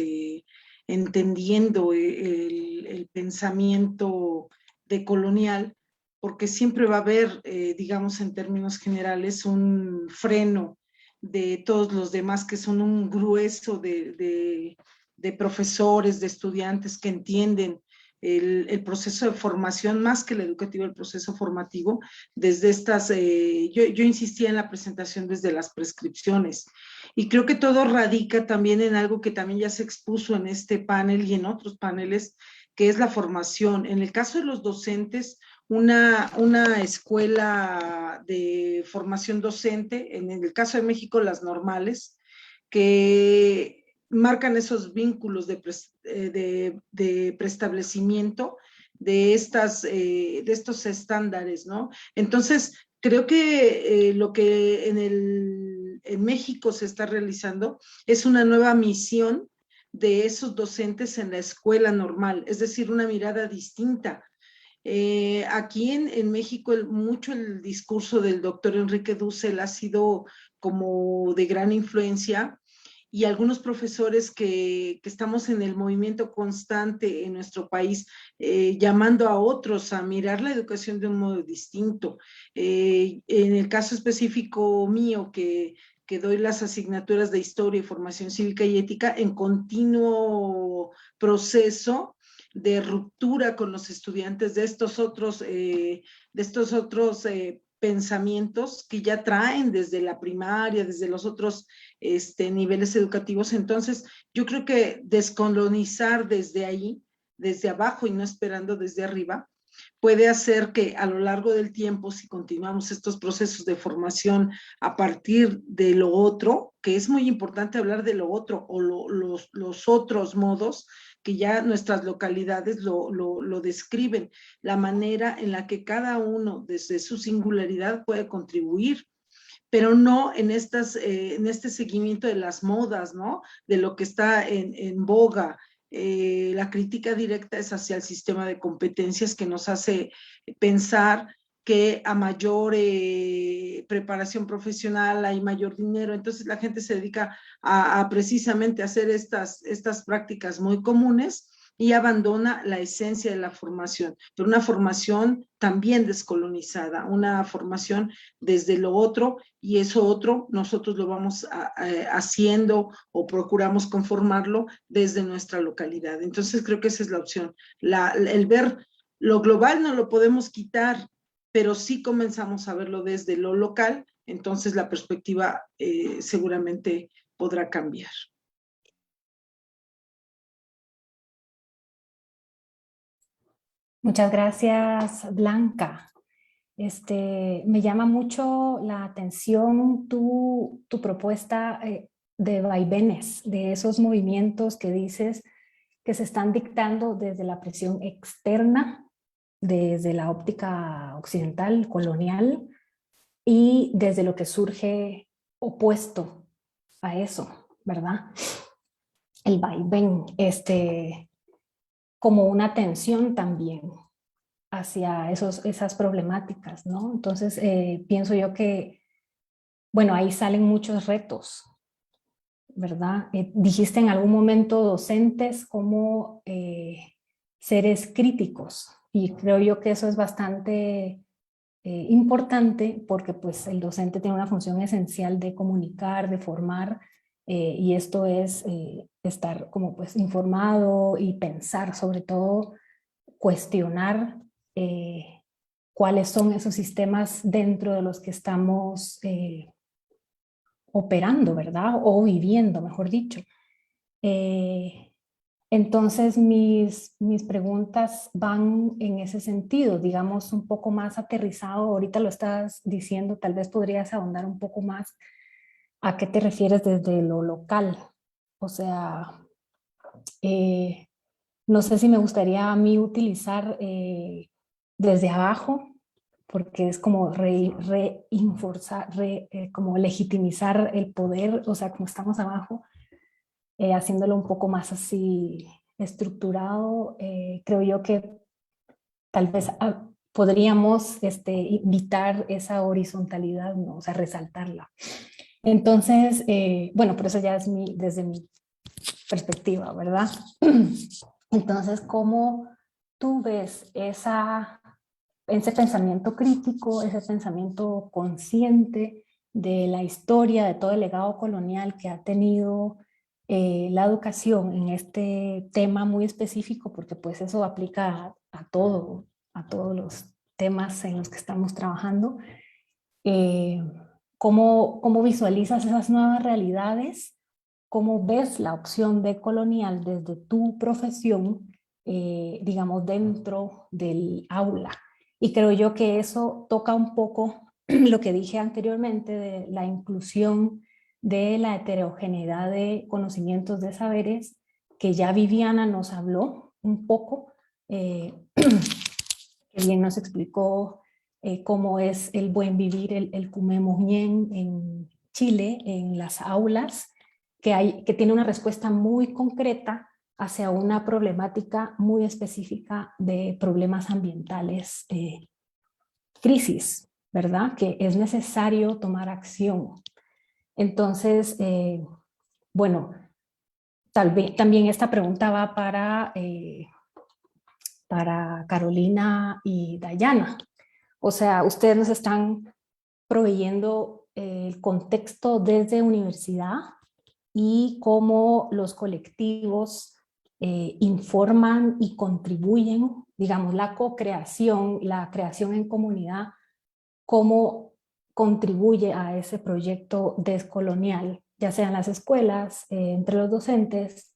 entendiendo el pensamiento decolonial, porque siempre va a haber, digamos en términos generales, un freno de todos los demás que son un grueso de profesores, de estudiantes que entienden el proceso de formación, más que el educativo, el proceso formativo, desde estas, yo insistía en la presentación desde las prescripciones, y creo que todo radica también en algo que también ya se expuso en este panel y en otros paneles, que es la formación. En el caso de los docentes, una escuela de formación docente, en el caso de México, las normales, que marcan esos vínculos de preestablecimiento de estos estándares, ¿no? Entonces, creo que lo que en México se está realizando es una nueva misión de esos docentes en la escuela normal, es decir, una mirada distinta. Aquí en México mucho el discurso del doctor Enrique Dussel ha sido como de gran influencia, y algunos profesores que estamos en el movimiento constante en nuestro país, llamando a otros a mirar la educación de un modo distinto. En el caso específico mío, que doy las asignaturas de Historia y Formación Cívica y Ética en continuo proceso de ruptura con los estudiantes de estos otros pensamientos que ya traen desde la primaria, desde los otros niveles educativos. Entonces, yo creo que descolonizar desde ahí, desde abajo y no esperando desde arriba, puede hacer que a lo largo del tiempo, si continuamos estos procesos de formación a partir de lo otro, que es muy importante hablar de lo otro o los otros modos, que ya nuestras localidades lo describen, la manera en la que cada uno desde su singularidad puede contribuir, pero no en este seguimiento de las modas, ¿no? De lo que está en boga. La crítica directa es hacia el sistema de competencias, que nos hace pensar que a mayor preparación profesional hay mayor dinero, entonces la gente se dedica a precisamente hacer estas prácticas muy comunes y abandona la esencia de la formación, pero una formación también descolonizada, una formación desde lo otro, y eso otro nosotros lo vamos haciendo o procuramos conformarlo desde nuestra localidad. Entonces creo que esa es la opción, el ver lo global no lo podemos quitar, pero sí comenzamos a verlo desde lo local, entonces la perspectiva seguramente podrá cambiar. Muchas gracias, Blanca. Me llama mucho la atención tu propuesta de vaivenes, de esos movimientos que dices que se están dictando desde la presión externa, desde la óptica occidental, colonial, y desde lo que surge opuesto a eso, ¿verdad? El vaivén, como una tensión también hacia esas problemáticas, ¿no? Entonces, pienso yo que, bueno, ahí salen muchos retos, ¿verdad? Dijiste en algún momento docentes como seres críticos, y creo yo que eso es bastante importante, porque pues el docente tiene una función esencial de comunicar, de formar, y esto es estar como pues informado y pensar, sobre todo cuestionar cuáles son esos sistemas dentro de los que estamos operando, ¿verdad? O viviendo, mejor dicho. En Entonces, mis preguntas van en ese sentido, digamos, un poco más aterrizado. Ahorita lo estás diciendo, tal vez podrías ahondar un poco más a qué te refieres desde lo local. O sea, no sé si me gustaría a mí utilizar desde abajo, porque es como como legitimizar el poder, o sea, como estamos abajo, haciéndolo un poco más así estructurado, creo yo que tal vez podríamos invitar esa horizontalidad, ¿no? O sea, resaltarla. Entonces, bueno, pero eso ya es desde mi perspectiva, ¿verdad? Entonces, ¿cómo tú ves ese pensamiento crítico, ese pensamiento consciente de la historia, de todo el legado colonial que ha tenido la educación en este tema muy específico, porque pues eso aplica a todos los temas en los que estamos trabajando? Eh, ¿Cómo visualizas esas nuevas realidades? ¿Cómo ves la opción de colonial desde tu profesión, digamos, dentro del aula? Y creo yo que eso toca un poco lo que dije anteriormente de la inclusión de la heterogeneidad de conocimientos, de saberes, que ya Viviana nos habló un poco, que bien nos explicó cómo es el buen vivir, el Kumemujñen en Chile, en las aulas, que tiene una respuesta muy concreta hacia una problemática muy específica de problemas ambientales, crisis, ¿verdad? Que es necesario tomar acción. Entonces, bueno, tal vez también esta pregunta va para Carolina y Dayana. O sea, ustedes nos están proveyendo el contexto desde universidad y cómo los colectivos informan y contribuyen, digamos, la co-creación, la creación en comunidad, cómo contribuye a ese proyecto descolonial, ya sea en las escuelas, entre los docentes,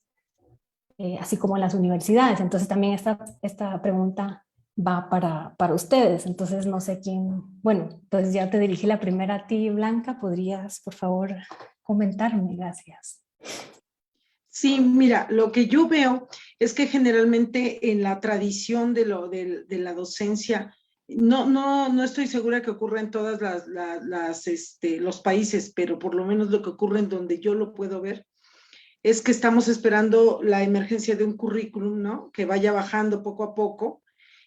así como en las universidades. Entonces también esta pregunta va para ustedes. Entonces no sé quién, bueno, entonces ya te dirigí la primera a ti, Blanca. ¿Podrías, por favor, comentarme? Gracias. Sí, mira, lo que yo veo es que generalmente en la tradición de la docencia, no estoy segura que ocurra en todas los países, pero por lo menos lo que ocurre en donde yo lo puedo ver, es que estamos esperando la emergencia de un currículum, ¿no? Que vaya bajando poco a poco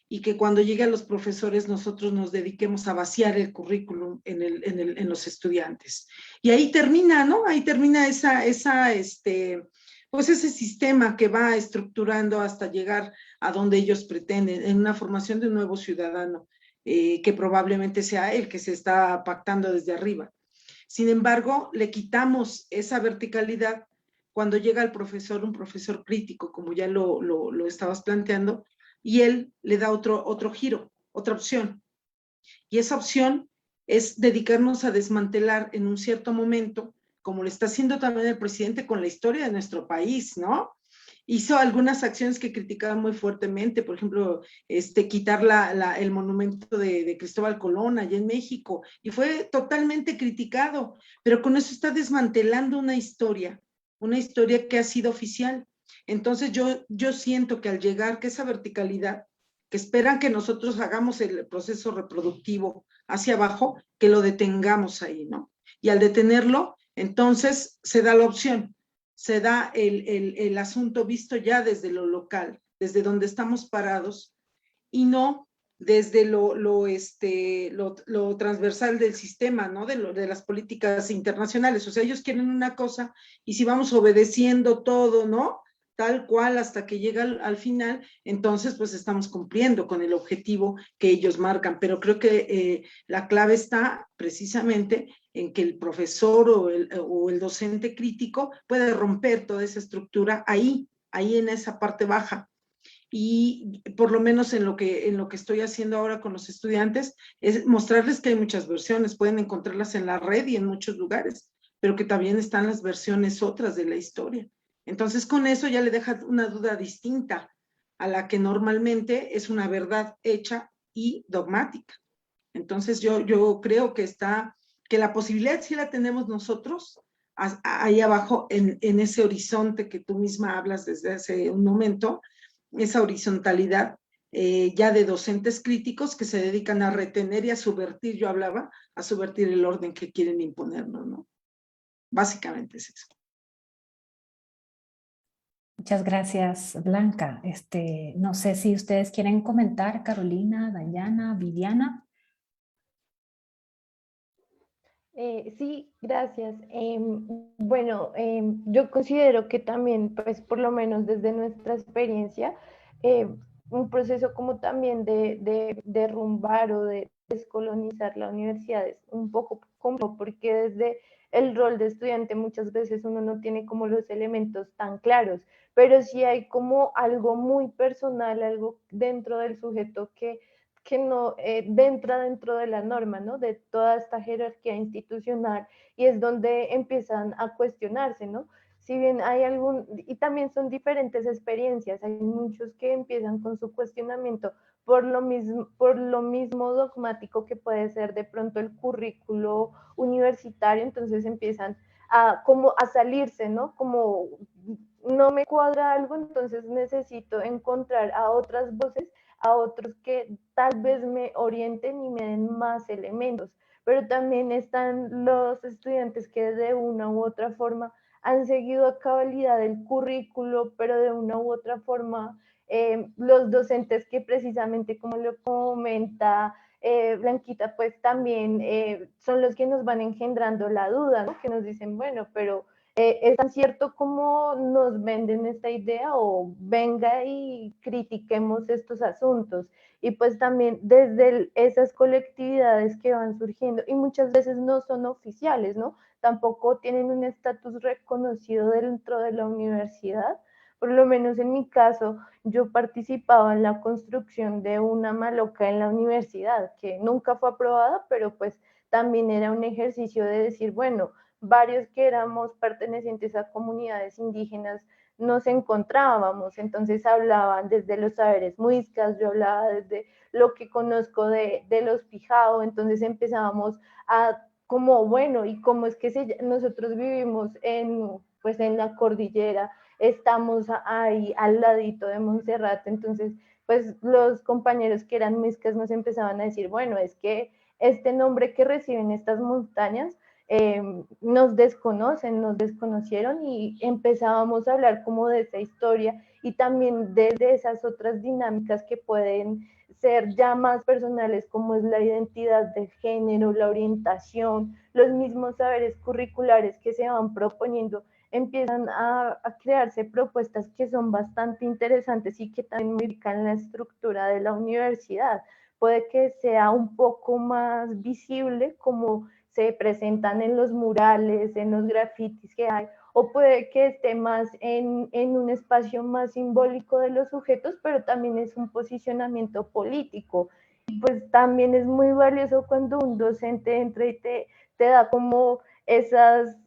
y que cuando llegue a los profesores nosotros nos dediquemos a vaciar el currículum en los estudiantes. Y ahí termina, ¿no? Ahí termina pues ese sistema que va estructurando hasta llegar a donde ellos pretenden, en una formación de un nuevo ciudadano, que probablemente sea el que se está pactando desde arriba. Sin embargo, le quitamos esa verticalidad cuando llega el profesor, un profesor crítico, como ya lo estabas planteando, y él le da otro giro, otra opción. Y esa opción es dedicarnos a desmantelar en un cierto momento, como lo está haciendo también el presidente con la historia de nuestro país, ¿no? Hizo algunas acciones que criticaban muy fuertemente, por ejemplo, quitar el monumento de Cristóbal Colón allá en México, y fue totalmente criticado, pero con eso está desmantelando una historia que ha sido oficial. Entonces yo siento que al llegar, que esa verticalidad, que esperan que nosotros hagamos el proceso reproductivo hacia abajo, que lo detengamos ahí, ¿no? Y al detenerlo, entonces se da la opción, se da el asunto visto ya desde lo local, desde donde estamos parados, y no desde lo transversal del sistema, ¿no? De las políticas internacionales. O sea, ellos quieren una cosa, y si vamos obedeciendo todo, ¿no? Tal cual hasta que llega al final, entonces pues estamos cumpliendo con el objetivo que ellos marcan. Pero creo que la clave está precisamente en que el profesor o el docente crítico puede romper toda esa estructura ahí en esa parte baja. Y por lo menos en lo que estoy haciendo ahora con los estudiantes, es mostrarles que hay muchas versiones, pueden encontrarlas en la red y en muchos lugares, pero que también están las versiones otras de la historia. Entonces, con eso ya le deja una duda distinta a la que normalmente es una verdad hecha y dogmática. Entonces, yo creo que la posibilidad sí la tenemos nosotros ahí abajo en ese horizonte que tú misma hablas desde hace un momento, esa horizontalidad ya de docentes críticos que se dedican a retener y a subvertir, yo hablaba, a subvertir el orden que quieren imponernos, ¿no? Básicamente es eso. Muchas gracias, Blanca. No sé si ustedes quieren comentar, Carolina, Dayana, Viviana. Sí, gracias. Bueno, yo considero que también, pues por lo menos desde nuestra experiencia, eh, un proceso como también de derrumbar o de descolonizar la universidad es un poco complejo porque desde el rol de estudiante muchas veces uno no tiene como los elementos tan claros, pero sí hay como algo muy personal, algo dentro del sujeto que no entra dentro de la norma, ¿no? De toda esta jerarquía institucional y es donde empiezan a cuestionarse, ¿no? Si bien hay y también son diferentes experiencias, hay muchos que empiezan con su cuestionamiento por lo mismo dogmático que puede ser de pronto el currículo universitario, entonces empiezan como a salirse, ¿no? Como no me cuadra algo, entonces necesito encontrar a otras voces, a otros que tal vez me orienten y me den más elementos. Pero también están los estudiantes que de una u otra forma han seguido a cabalidad el currículo, pero de una u otra forma los docentes que precisamente como lo comenta Blanquita, pues también son los que nos van engendrando la duda, ¿no? Que nos dicen, bueno, pero ¿es tan cierto como nos venden esta idea o venga y critiquemos estos asuntos? Y pues también desde esas colectividades que van surgiendo y muchas veces no son oficiales, ¿no? Tampoco tienen un estatus reconocido dentro de la universidad. Por lo menos en mi caso, yo participaba en la construcción de una maloca en la universidad, que nunca fue aprobada, pero pues también era un ejercicio de decir, bueno, varios que éramos pertenecientes a comunidades indígenas nos encontrábamos, entonces hablaban desde los saberes muiscas, yo hablaba desde lo que conozco de los pijao, entonces empezábamos a como, bueno, y cómo es que nosotros vivimos pues en la cordillera, estamos ahí al ladito de Montserrat, entonces pues los compañeros que eran muiscas nos empezaban a decir, bueno, es que este nombre que reciben estas montañas nos desconocieron y empezábamos a hablar como de esa historia y también de esas otras dinámicas que pueden ser ya más personales como es la identidad de género, la orientación, los mismos saberes curriculares que se van proponiendo, empiezan a crearse propuestas que son bastante interesantes y que también modifican la estructura de la universidad. Puede que sea un poco más visible como se presentan en los murales, en los grafitis que hay, o puede que esté más en un espacio más simbólico de los sujetos, pero también es un posicionamiento político. Y pues también es muy valioso cuando un docente entra y te da como esas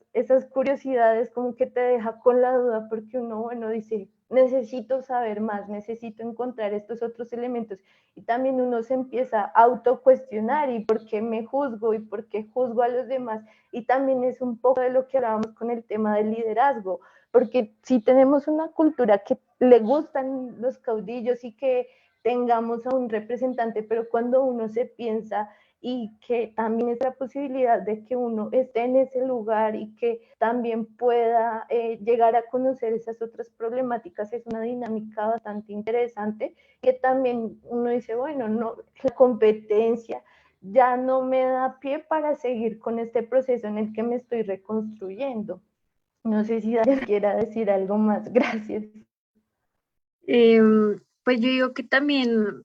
curiosidades, como que te deja con la duda, porque uno, bueno, dice, necesito saber más, necesito encontrar estos otros elementos y también uno se empieza a autocuestionar y por qué me juzgo y por qué juzgo a los demás y también es un poco de lo que hablábamos con el tema del liderazgo, porque si tenemos una cultura que le gustan los caudillos y que tengamos a un representante, pero cuando uno se piensa y que también es la posibilidad de que uno esté en ese lugar y que también pueda llegar a conocer esas otras problemáticas, es una dinámica bastante interesante que también uno dice, bueno, no, la competencia ya no me da pie para seguir con este proceso en el que me estoy reconstruyendo. No sé si Daniel quiera decir algo más. Gracias. Pues yo digo que también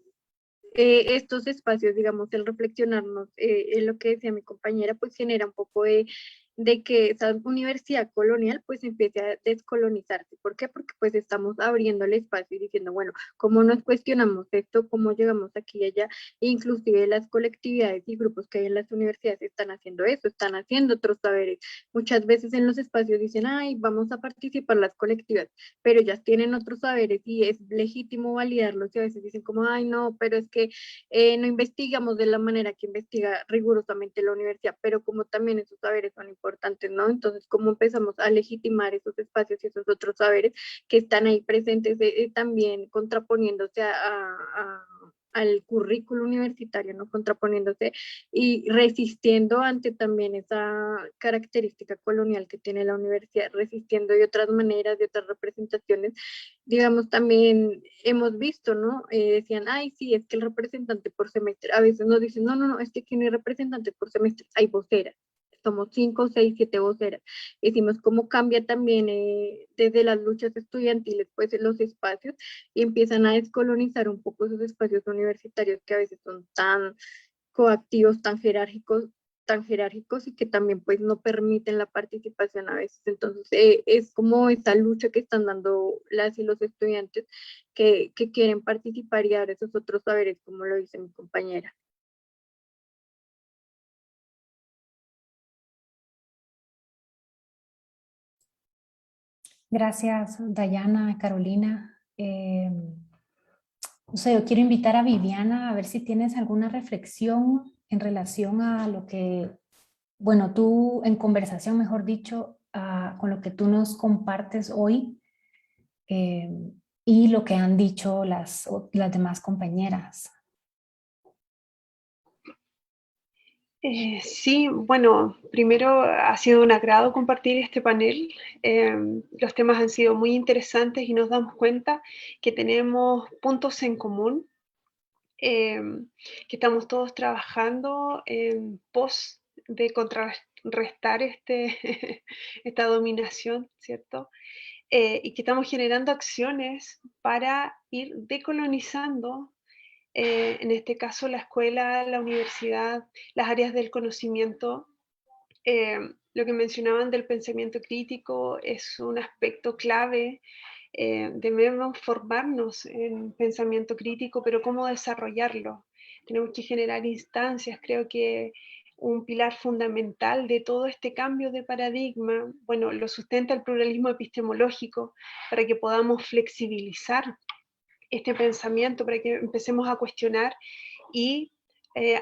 estos espacios, digamos, el reflexionarnos en lo que decía mi compañera, pues genera un poco de de que esa universidad colonial pues empiece a descolonizarse. ¿Por qué? Porque pues estamos abriendo el espacio y diciendo, bueno, ¿cómo nos cuestionamos esto? ¿Cómo llegamos aquí y allá? Inclusive las colectividades y grupos que hay en las universidades están haciendo eso, están haciendo otros saberes. Muchas veces en los espacios dicen, ay, vamos a participar las colectividades, pero ellas tienen otros saberes y es legítimo validarlos y a veces dicen como, ay, no, pero es que no investigamos de la manera que investiga rigurosamente la universidad, pero como también esos saberes son importantes, ¿no? Entonces, ¿cómo empezamos a legitimar esos espacios y esos otros saberes que están ahí presentes también contraponiéndose al currículo universitario, ¿no? Contraponiéndose y resistiendo ante también esa característica colonial que tiene la universidad, resistiendo de otras maneras, de otras representaciones. Digamos, también hemos visto, ¿no? Decían, ay, sí, es que el representante por semestre, a veces nos dicen, no, no, no, es que aquí no hay representante por semestre, hay voceras. Somos 5, 6, 7 voceras. Decimos cómo cambia también desde las luchas estudiantiles, pues en los espacios, y empiezan a descolonizar un poco esos espacios universitarios que a veces son tan coactivos, tan jerárquicos y que también pues no permiten la participación a veces. Entonces es como esa lucha que están dando las y los estudiantes que quieren participar y dar esos otros saberes, como lo dice mi compañera. Gracias, Dayana, Carolina. O sea, yo quiero invitar a Viviana a ver si tienes alguna reflexión en relación a lo que, bueno, tú en conversación, mejor dicho, con lo que tú nos compartes hoy eh, y lo que han dicho las demás compañeras. Sí, bueno, primero ha sido un agrado compartir este panel. Los temas han sido muy interesantes y nos damos cuenta que tenemos puntos en común, que estamos todos trabajando en pos de contrarrestar esta dominación, ¿cierto? Y que estamos generando acciones para ir decolonizando en este caso la escuela, la universidad, las áreas del conocimiento. Lo que mencionaban del pensamiento crítico es un aspecto clave. Debemos formarnos en pensamiento crítico, pero ¿cómo desarrollarlo? Tenemos que generar instancias. Creo que un pilar fundamental de todo este cambio de paradigma, bueno, lo sustenta el pluralismo epistemológico para que podamos flexibilizar este pensamiento, para que empecemos a cuestionar y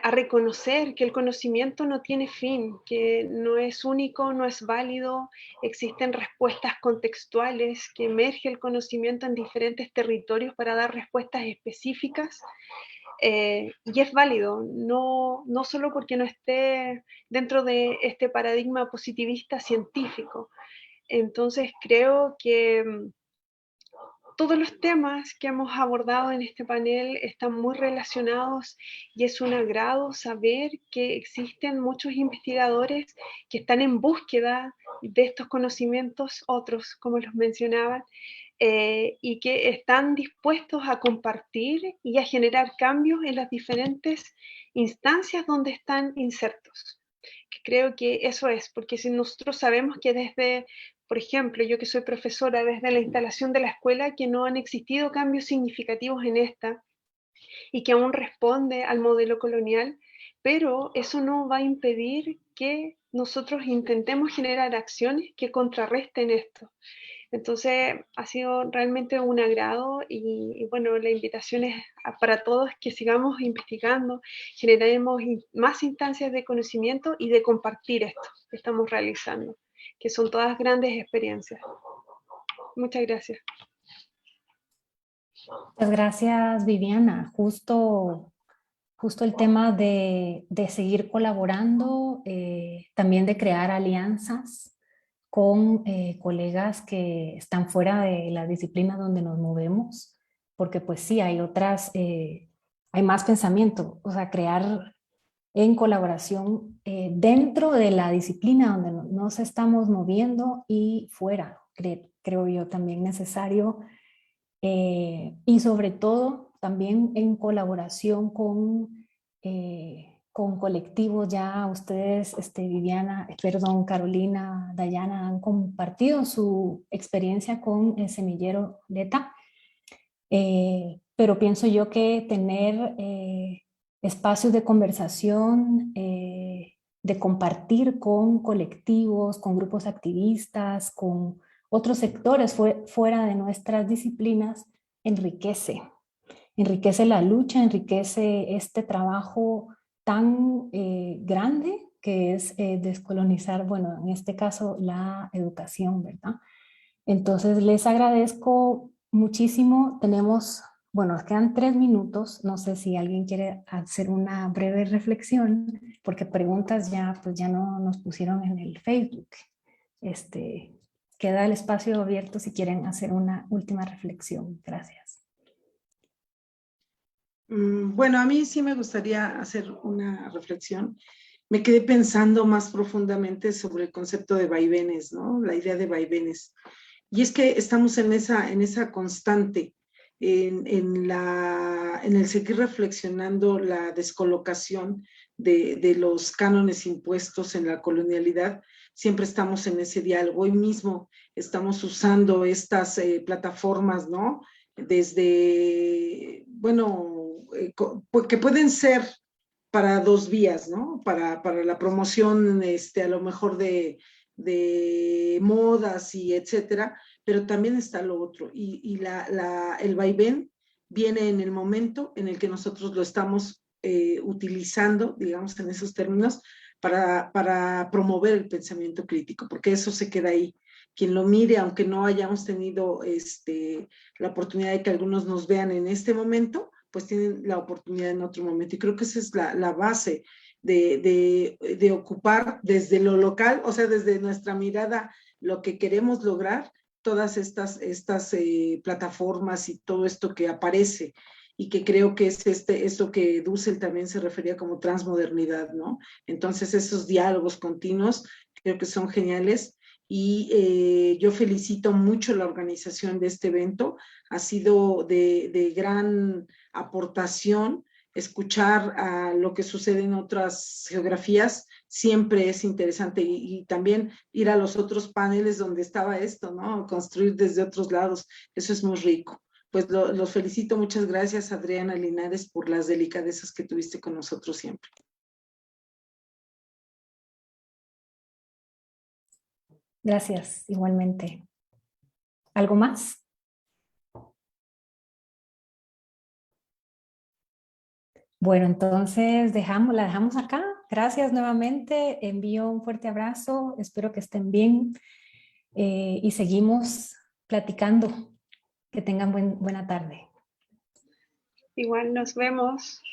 a reconocer que el conocimiento no tiene fin, que no es único, no es válido, existen respuestas contextuales, que emerge el conocimiento en diferentes territorios para dar respuestas específicas, y es válido, no solo porque no esté dentro de este paradigma positivista científico. Entonces creo que todos los temas que hemos abordado en este panel están muy relacionados y es un agrado saber que existen muchos investigadores que están en búsqueda de estos conocimientos, otros, como los mencionaban, y que están dispuestos a compartir y a generar cambios en las diferentes instancias donde están insertos. Creo que eso es, porque si nosotros sabemos que desde, por ejemplo, yo que soy profesora, desde la instalación de la escuela, que no han existido cambios significativos en esta y que aún responde al modelo colonial, pero eso no va a impedir que nosotros intentemos generar acciones que contrarresten esto. Entonces ha sido realmente un agrado y bueno, la invitación es para todos que sigamos investigando, generemos más instancias de conocimiento y de compartir esto que estamos realizando, que son todas grandes experiencias. Muchas gracias. Muchas gracias, Viviana. Justo el tema de seguir colaborando, también de crear alianzas con colegas que están fuera de la disciplina donde nos movemos, porque pues sí, hay otras, hay más pensamiento, o sea, crear en colaboración dentro de la disciplina donde nos estamos moviendo y fuera, creo yo también necesario, y sobre todo también en colaboración con con colectivos, ya ustedes, Viviana, perdón, Carolina, Dayana, han compartido su experiencia con el semillero Leta. Pero pienso yo que tener espacios de conversación, de compartir con colectivos, con grupos activistas, con otros sectores fuera de nuestras disciplinas, enriquece la lucha, enriquece este trabajo tan grande que es descolonizar, bueno, en este caso la educación, ¿verdad? Entonces les agradezco muchísimo. Tenemos, bueno, nos quedan 3 minutos. No sé si alguien quiere hacer una breve reflexión, porque preguntas ya, pues ya no nos pusieron en el Facebook. Queda el espacio abierto si quieren hacer una última reflexión. Gracias. Bueno, a mí sí me gustaría hacer una reflexión. Me quedé pensando más profundamente sobre el concepto de vaivenes, ¿no? La idea de vaivenes. Y es que estamos en esa constante, en el seguir reflexionando la descolocación de los cánones impuestos en la colonialidad. Siempre estamos en ese diálogo. Hoy mismo estamos usando estas plataformas, ¿no? Desde, bueno, que pueden ser para 2 vías, ¿no? Para la promoción, a lo mejor de modas y etcétera, pero también está lo otro. Y el vaivén viene en el momento en el que nosotros lo estamos utilizando, digamos en esos términos, para promover el pensamiento crítico, porque eso se queda ahí. Quien lo mire, aunque no hayamos tenido la oportunidad de que algunos nos vean en este momento, pues tienen la oportunidad en otro momento. Y creo que esa es la base de ocupar desde lo local, o sea, desde nuestra mirada, lo que queremos lograr, todas estas plataformas y todo esto que aparece, y que creo que es esto que Dussel también se refería como transmodernidad, ¿no? Entonces, esos diálogos continuos creo que son geniales. Y yo felicito mucho la organización de este evento. Ha sido de gran aportación. Escuchar a lo que sucede en otras geografías siempre es interesante, y también ir a los otros paneles donde estaba esto, ¿no? Construir desde otros lados, eso es muy rico. Pues los felicito, muchas gracias, Adriana Linares, por las delicadezas que tuviste con nosotros siempre. Gracias, igualmente. ¿Algo más? Bueno, entonces la dejamos acá. Gracias nuevamente. Envío un fuerte abrazo. Espero que estén bien y seguimos platicando. Que tengan buena tarde. Igual nos vemos.